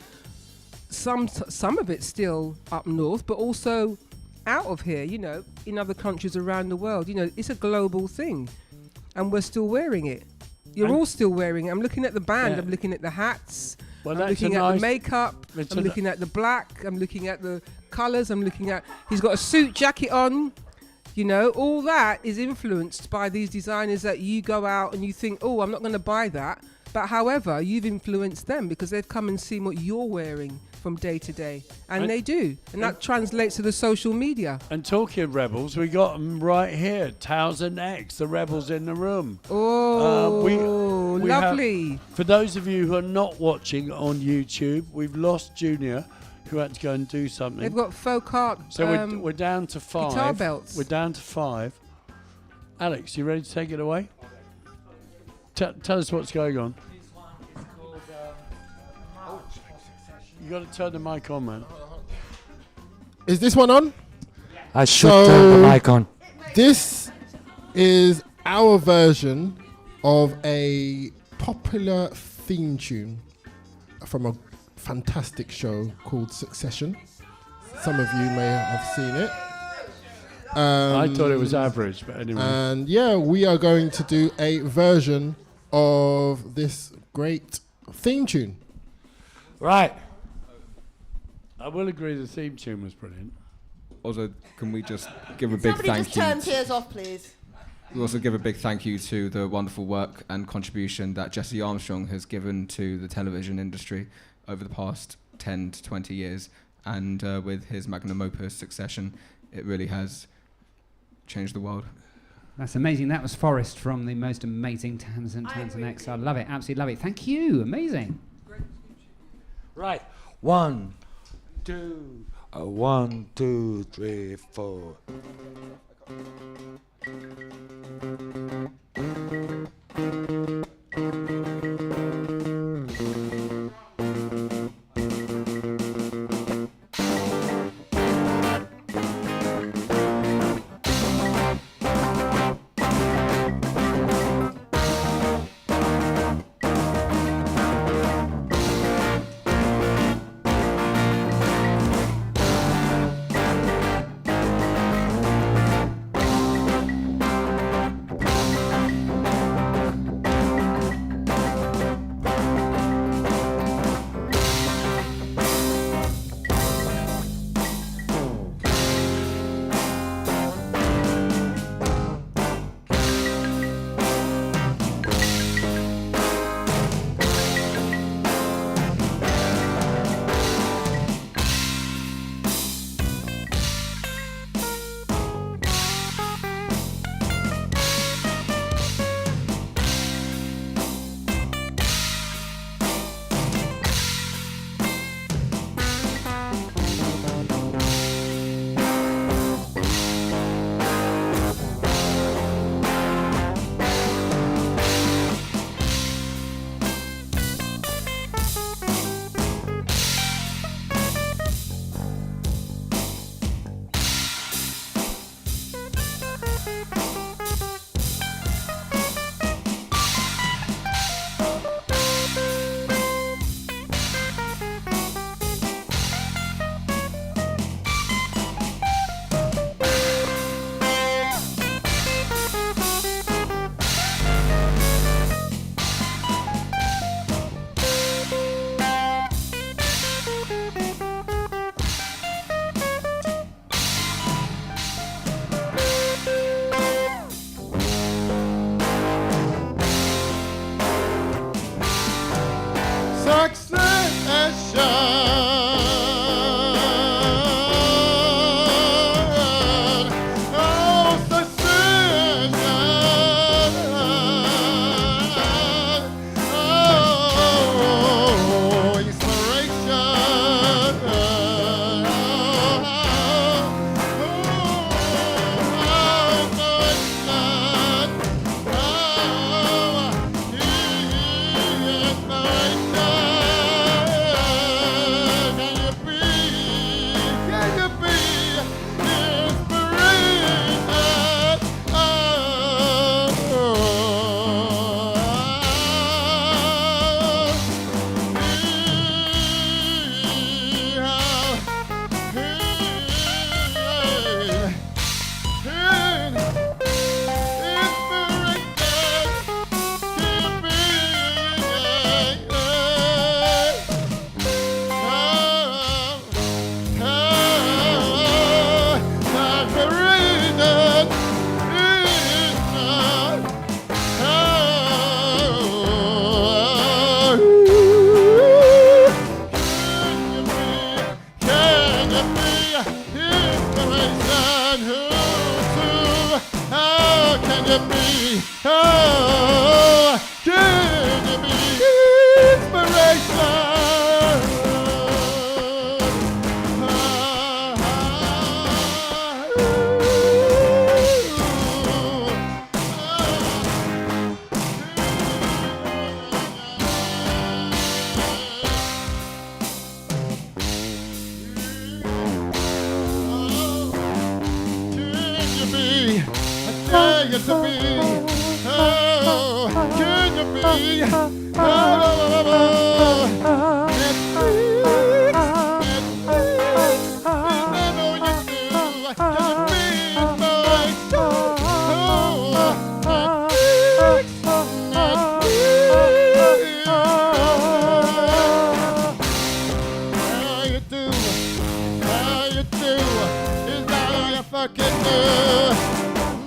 some of it still up north, but also out of here, in other countries around the world. It's a global thing, and we're still wearing it. You're all still wearing it. I'm looking at the band, I'm looking at the hats, I'm looking at the makeup, I'm looking at the black, I'm looking at the colours, he's got a suit jacket on. All that is influenced by these designers that you go out and you think, oh, I'm not going to buy that. But however, you've influenced them because they've come and seen what you're wearing from day to day. And they do. And that translates to the social media. And talking of rebels, we got them right here. Townsend X, the rebels in the room. Oh, lovely. For those of you who are not watching on YouTube, we've lost Junior, who had to go and do something. They've got folk art. So we're down to 5. Guitar belts. We're down to 5. Alex, you ready to take it away? Tell us what's going on. You got to turn the mic on, man. Is this one on? I should turn the mic on. This is our version of a popular theme tune from a fantastic show called Succession. Some of you may have seen it. I thought it was average, but anyway. And we are going to do a version of this great theme tune. Right. I will agree the theme tune was brilliant. Also, can we just give a big Somebody thank just you? turn Piers off, please. We also give a big thank you to the wonderful work and contribution that Jesse Armstrong has given to the television industry over the past 10 to 20 years. And with his magnum opus Succession, it really has changed the world. That's amazing. That was Forrest from the most amazing Tanzanite. I love it. Absolutely love it. Thank you. Amazing. Right. 1, 2, 1, 2, 3, 4.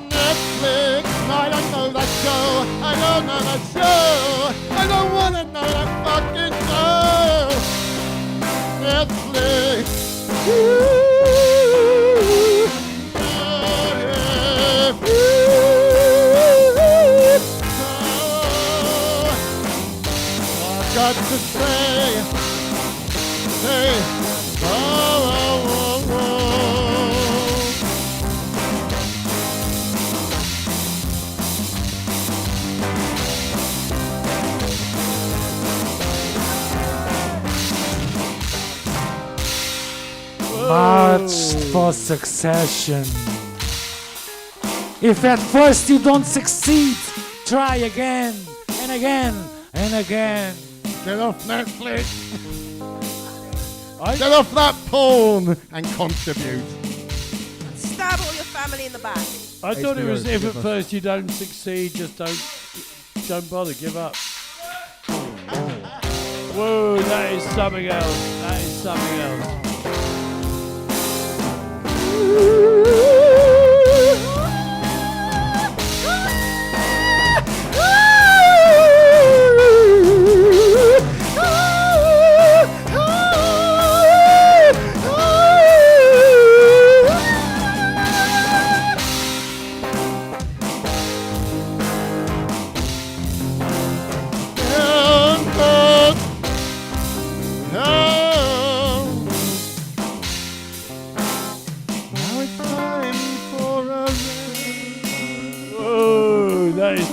Netflix, Got to say, Marched for succession. If at first you don't succeed, try again and again and again. Get off Netflix. Get off that porn and contribute. Stab all your family in the back. I thought it was if at first you don't succeed, just don't bother, give up. Whoa, that is something else. That is something else.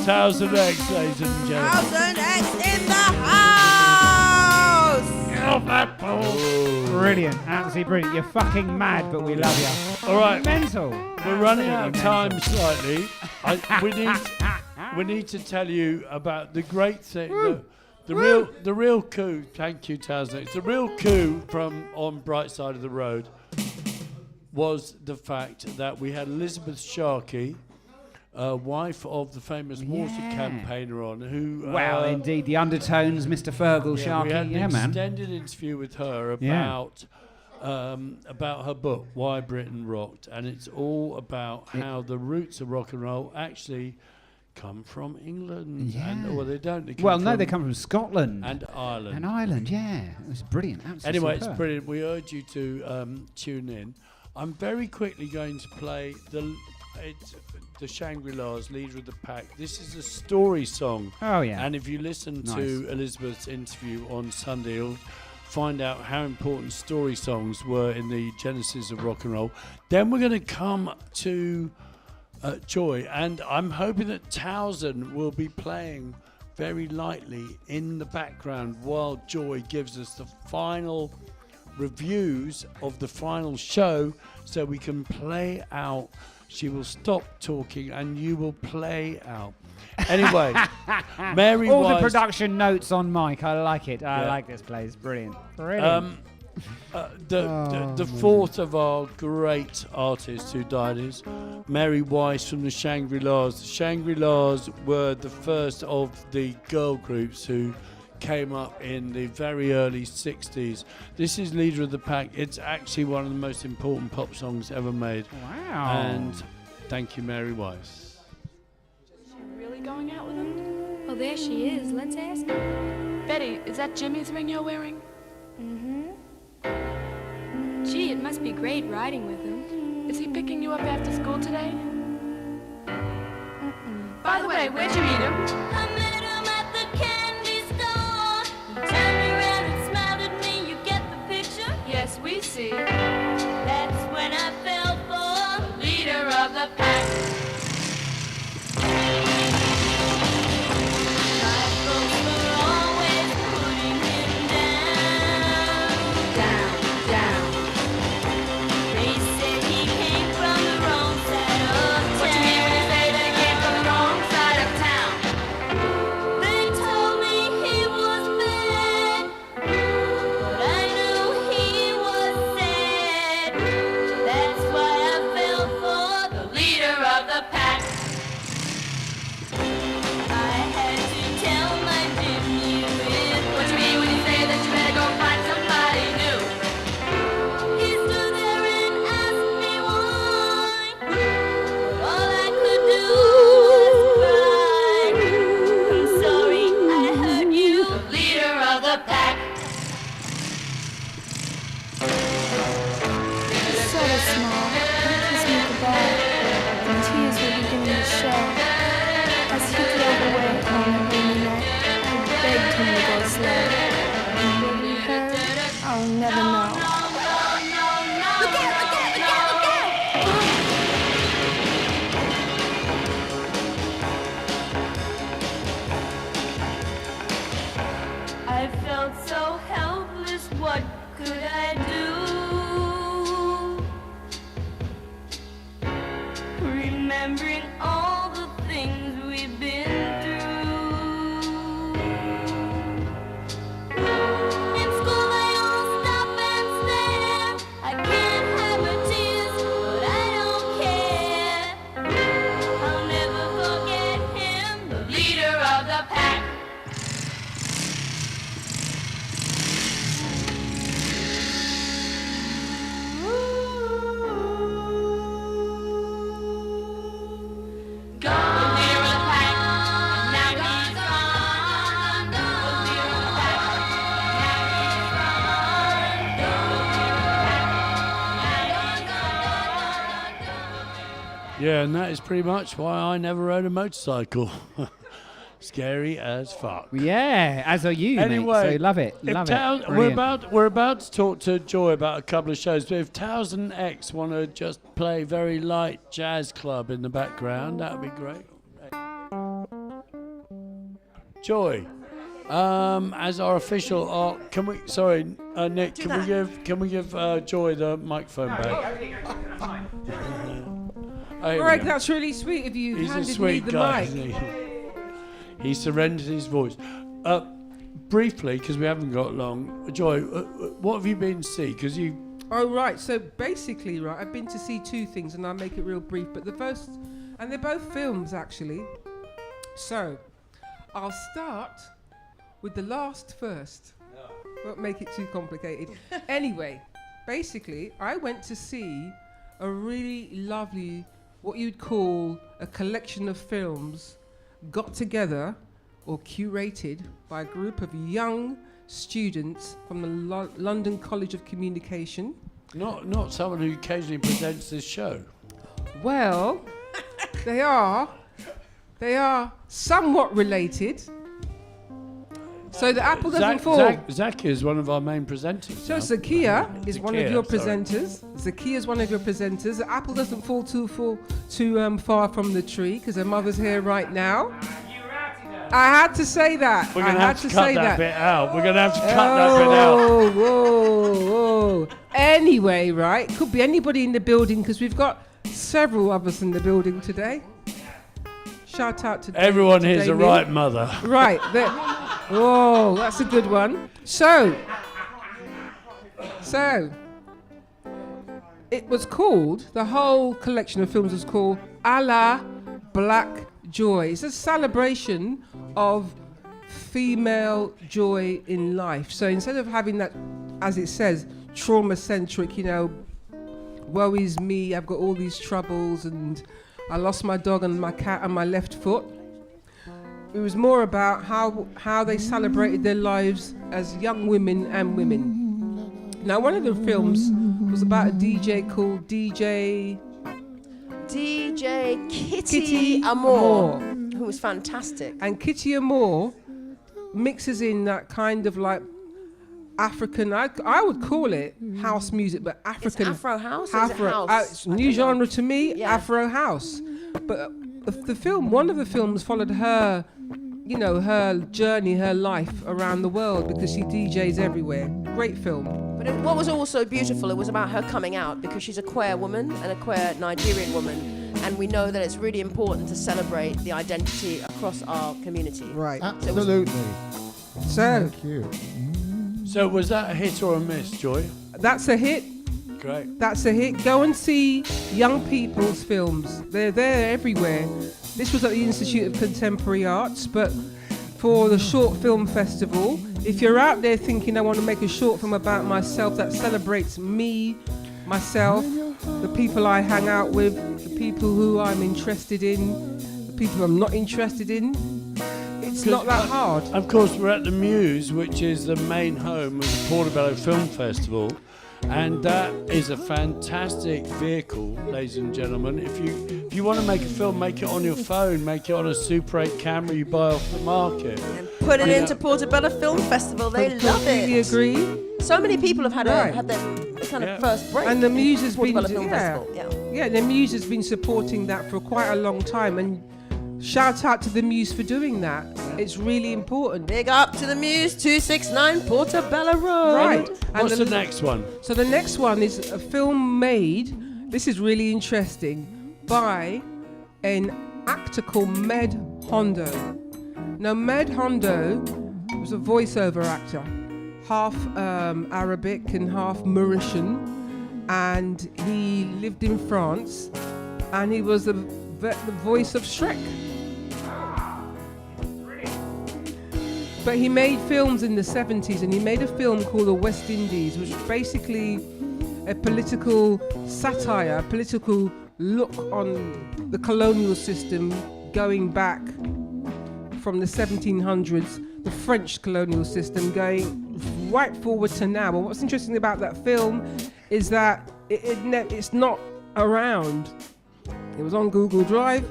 Thousand X, ladies and gentlemen. Thousand X in the house! Get off that pole! Brilliant, absolutely brilliant. You're fucking mad, but we love you. All right, mental. We're running out of time slightly. We need to tell you about the great thing, the real coup. Thank you, Thousand X. The real coup from on Bright Side of the Road was the fact that we had Elizabeth Sharkey, wife of the famous water campaigner, on who. Wow, indeed, the undertones, Mr. Fergal Sharkey. We had an man. extended interview with her about her book, Why Britain Rocked, and it's all about how the roots of rock and roll actually come from England. Yeah. Well, they don't. They come from Scotland and Ireland. And Ireland, yeah, it was brilliant. Absolutely Anyway, superb. it's brilliant. We urge you to tune in. I'm very quickly going to play the Shangri-La's Leader of the Pack. This is a story song. Oh, yeah. And if you listen to Elizabeth's interview on Sunday, you'll find out how important story songs were in the genesis of rock and roll. Then we're going to come to Joy, and I'm hoping that Towson will be playing very lightly in the background while Joy gives us the final reviews of the final show, so we can play out. She will stop talking and you will play out. Anyway, Mary all Wise, the production notes on mic. I like it. I like this place. Brilliant. Brilliant. The fourth of our great artists who died is Mary Weiss from the Shangri-Las. The Shangri-Las were the first of the girl groups who came up in the very early 60s. This is Leader of the Pack. It's actually one of the most important pop songs ever made. Wow. And thank you, Mary Weiss. Is she really going out with him? Oh, there she is. Let's ask her. Betty, is that Jimmy's ring you're wearing? Mm-hmm. Gee, it must be great riding with him. Is he picking you up after school today? By the way, where'd you meet him? I met him at the candy store. He turned around and smiled at me. You get the picture? Yes, we see. That's when I fell for Leader of the Pack. My folks were always putting him down. Down. They said he came from the wrong side of town. What you mean when you say that he came from the wrong side of town? As he drove away on a rainy night, I begged him to go slow. Will he heard? I'll never know. Look out, look out, look out, look out! I felt so helpless, what could I do? Remembering all the things we've been through. In school they all stop and stare. I can't have her tears, but I don't care. I'll never forget him, the leader of the pack. Yeah, and that is pretty much why I never rode a motorcycle. Scary as fuck. Yeah, as are you, anyway, mate. So love it. Love it. We're about to talk to Joy about a couple of shows, but if Towers and X want to just play very light jazz club in the background, that would be great. Joy, as our official, can we? Sorry, Nick, can we give Joy the microphone back? Greg, that's really sweet of you. He's handed a sweet me the guy, mic. isn't he? He surrendered his voice. Briefly, because we haven't got long, Joy, what have you been to see? Because you. Oh right, so basically, right, I've been to see two things, and I'll make it real brief. But the first, and they're both films actually. So, I'll start with the last first. Won't make it too complicated. Anyway, basically, I went to see a really lovely, what you'd call a collection of films got together or curated by a group of young students from the London College of Communication. Not someone who occasionally presents this show. Well, they are somewhat related. So the apple doesn't fall. Zakia is one of our main presenters. So Zakia is one of your presenters. Zakia is one of your presenters. The apple doesn't fall too far from the tree because her mother's here right now. I had to say that. We're going to have to cut that bit out. We're going to have to cut that bit out. Whoa. Anyway, right, could be anybody in the building because we've got several of us in the building today. Shout out to everyone to here's Damien. a right mother. Right. Whoa, that's a good one. So, it was called, the whole collection of films was called A La Black Joy. It's a celebration of female joy in life. So instead of having that, as it says, trauma-centric, woe is me, I've got all these troubles and I lost my dog and my cat and my left foot. It was more about how they celebrated their lives as young women and women. Now, one of the films was about a DJ called DJ Kitty Amore, who was fantastic. And Kitty Amore mixes in that kind of like African, I would call it house music, but African. It's Afro house? It's new genre to me, Afro house. But the film, one of the films followed her, her journey, her life around the world because she DJs everywhere. Great film. But what was also beautiful, it was about her coming out because she's a queer woman and a queer Nigerian woman. And we know that it's really important to celebrate the identity across our community. Right. Absolutely. Thank you. So was that a hit or a miss, Joy? That's a hit. Great. That's a hit. Go and see young people's films. They're everywhere. This was at the Institute of Contemporary Arts, but for the Short Film Festival, if you're out there thinking I want to make a short film about myself that celebrates me, myself, the people I hang out with, the people who I'm interested in, the people I'm not interested in, it's not that hard. Of course, we're at the Muse, which is the main home of the Portobello Film Festival. And that is a fantastic vehicle, ladies and gentlemen. If you want to make a film, make it on your phone, make it on a Super 8 camera you buy off the market. And put it into Portobello Film Festival. They love it. Completely agree. So many people have had Right. had their kind of first break. And the in Muse has been, Portobello Film Festival. yeah, the Muse has been supporting that for quite a long time, and shout out to the Muse for doing that. It's really important. Big up to the Muse, 269 Portobello Road. Right. What's the next one? So the next one is a film made, this is really interesting, by an actor called Med Hondo. Now, Med Hondo was a voiceover actor, half Arabic and half Mauritian, and he lived in France, and he was the voice of Shrek. But he made films in the 70s, and he made a film called The West Indies, which was basically a political satire, a political look on the colonial system going back from the 1700s, the French colonial system going right forward to now. But what's interesting about that film is that it's not around. It was on Google Drive,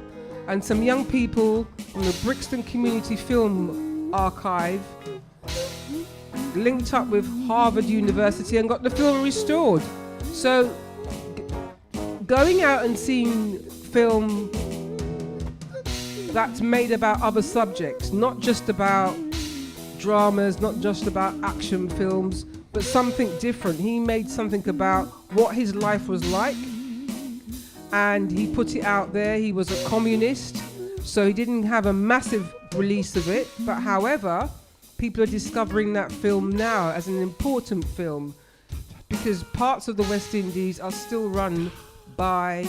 and some young people from the Brixton Community Film Archive linked up with Harvard University and got the film restored. So going out and seeing film that's made about other subjects, not just about dramas, not just about action films, but something different. He made something about what his life was like, and he put it out there. He was a communist, so he didn't have a massive release of it, but however, people are discovering that film now as an important film because parts of the West Indies are still run by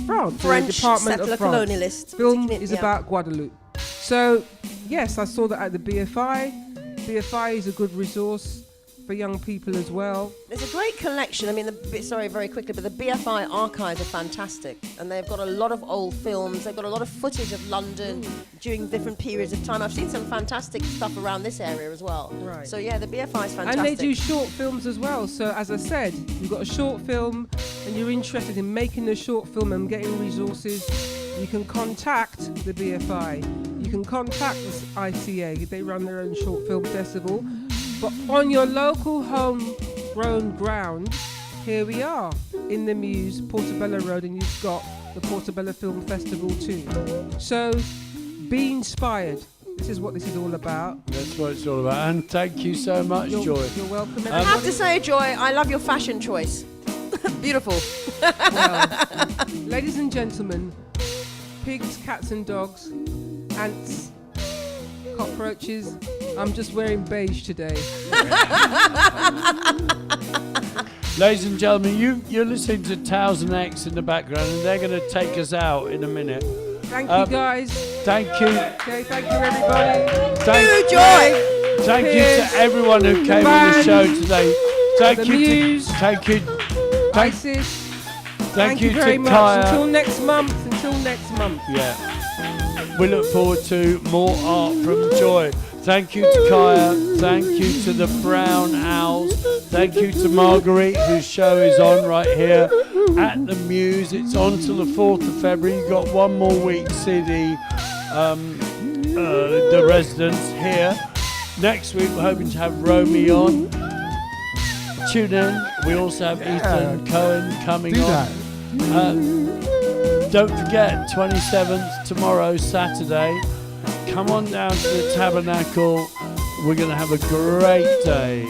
France, French the Department settler of France. colonialists. Film is about Guadeloupe. So yes, I saw that at the BFI. BFI is a good resource for young people as well. There's a great collection. I mean, sorry, very quickly, but the BFI archives are fantastic, and they've got a lot of old films. They've got a lot of footage of London during different periods of time. I've seen some fantastic stuff around this area as well. Right. So yeah, the BFI is fantastic. And they do short films as well. So as I said, you've got a short film and you're interested in making a short film and getting resources, you can contact the BFI. You can contact the ICA. They run their own short film festival. But on your local homegrown ground, here we are in the Muse, Portobello Road, and you've got the Portobello Film Festival too. So be inspired. This is what this is all about. That's what it's all about. And thank you so much, Joy. You're welcome. I have to say, Joy, I love your fashion choice. Beautiful. Well, ladies and gentlemen, pigs, cats and dogs, ants, cockroaches. I'm just wearing beige today. Ladies and gentlemen, you're listening to Towers and X in the background, and they're going to take us out in a minute. Thank you, guys. Thank you. Okay, thank you, everybody. Thank Joy. Thank you to everyone who came on the show today. Thank The you. Muse. Thank you. ISIS. Thank you very to much. Kaya. Until next month. Yeah. We look forward to more art from Joy. Thank you to Kaya. Thank you to the Brown Owls. Thank you to Marguerite, whose show is on right here at the Muse. It's on till the 4th of February. You've got one more week to see the residents here. Next week, we're hoping to have Romy on. Tune in. We also have Ethan Cohen coming on. Don't forget, 27th, tomorrow, Saturday. Come on down to the Tabernacle. We're going to have a great day.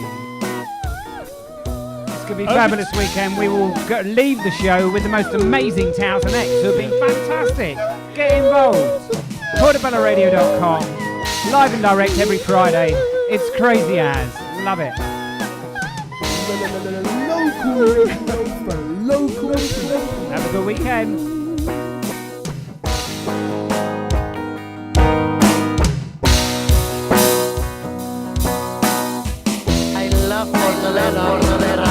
It's going to be a fabulous weekend. We will leave the show with the most amazing Towers and X who have been fantastic. Get involved. PortobelloRadio.com. Live and direct every Friday. It's crazy as. Love it. Local. Have a good weekend. I love Portobello de Radio.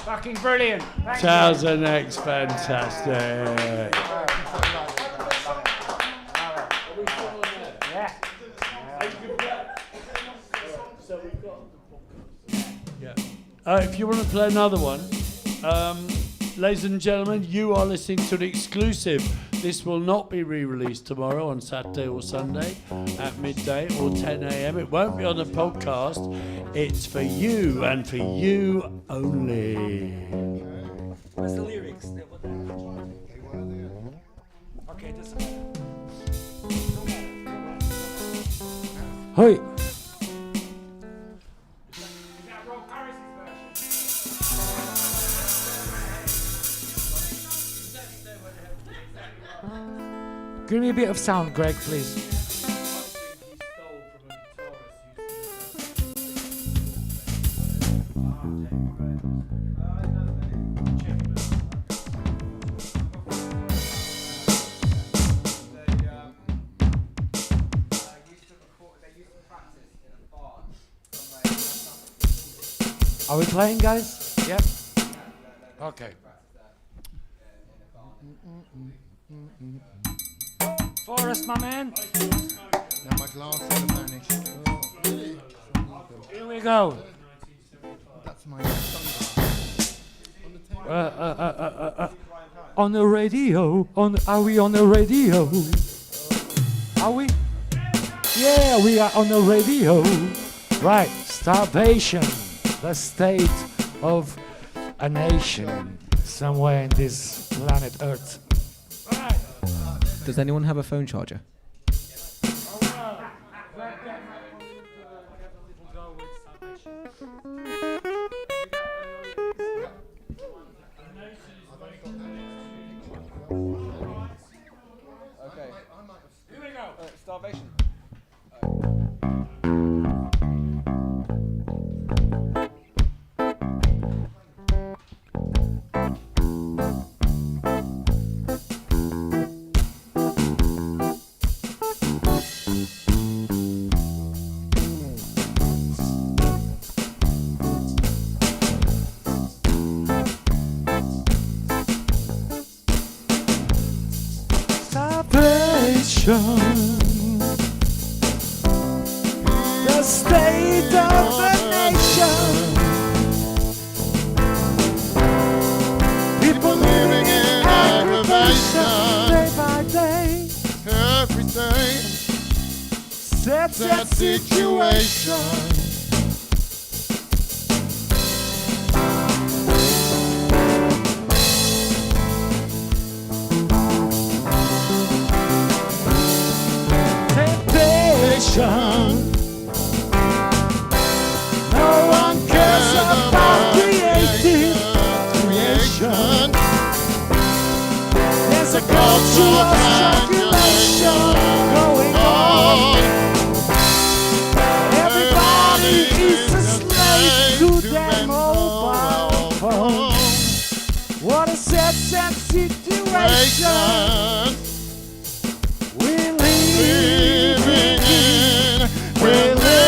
Fucking brilliant. Thank Charles you. and X, fantastic. Yeah. If you want to play another one, ladies and gentlemen, you are listening to the exclusive. This will not be re-released tomorrow on Saturday or Sunday at midday or 10 a.m. It won't be on the podcast. It's for you and for you only. Where's the lyrics? Okay, this. Hey. Give me a bit of sound, Greg, please. Are we playing, guys? Yep. Okay. Forrest, my man. Now my glasses are vanished. Here we go. That's my On the radio. Are we on the radio? Are we? Yeah, we are on the radio. Right. Starvation. The state of a nation somewhere in this planet Earth. Does anyone have a phone charger? Okay. Here we go. Starvation. The state of the nation. People living in aggravation day by day. Every day. Sad situation. No one cares about creation. There's a culture of strangulation going on. Everybody is a slave to their mobile phone. What a sad situation. We're living in. We're living in.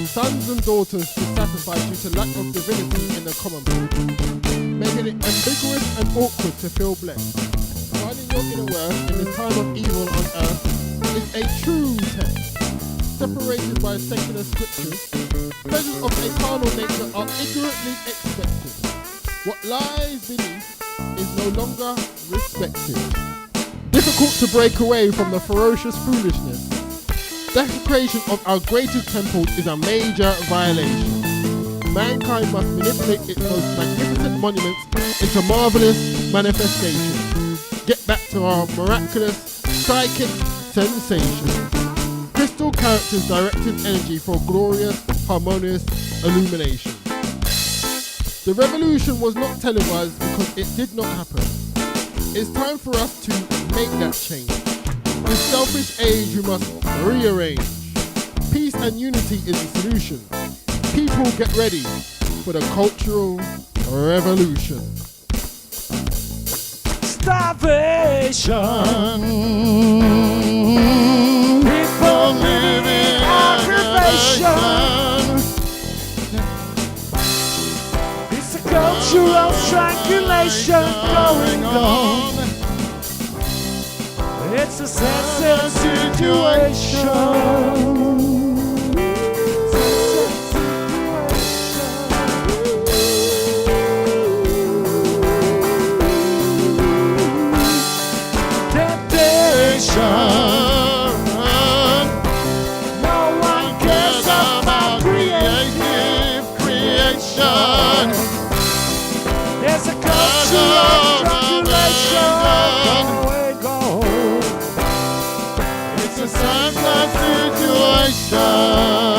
Sons and daughters dissatisfied due to lack of divinity in the common man, making it ambiguous and awkward to feel blessed. Finding your inner worth in this time of evil on earth is a true test. Separated by secular scriptures, pleasures of a carnal nature are ignorantly expected. What lies beneath is no longer respected. Difficult to break away from the ferocious foolishness. Desecration of our greatest temples is a major violation. Mankind must manipulate its most magnificent monuments into marvelous manifestations. Get back to our miraculous psychic sensation. Crystal characters directed energy for glorious, harmonious illumination. The revolution was not televised because it did not happen. It's time for us to make that change. This selfish age we must rearrange. Peace and unity is the solution. People get ready for the cultural revolution. Starvation. People living in aggravation. It's a cultural strangulation going on. It's a sensitive situation. No one cares about creation. There's a cultural strangulation going on. It's a sad situation.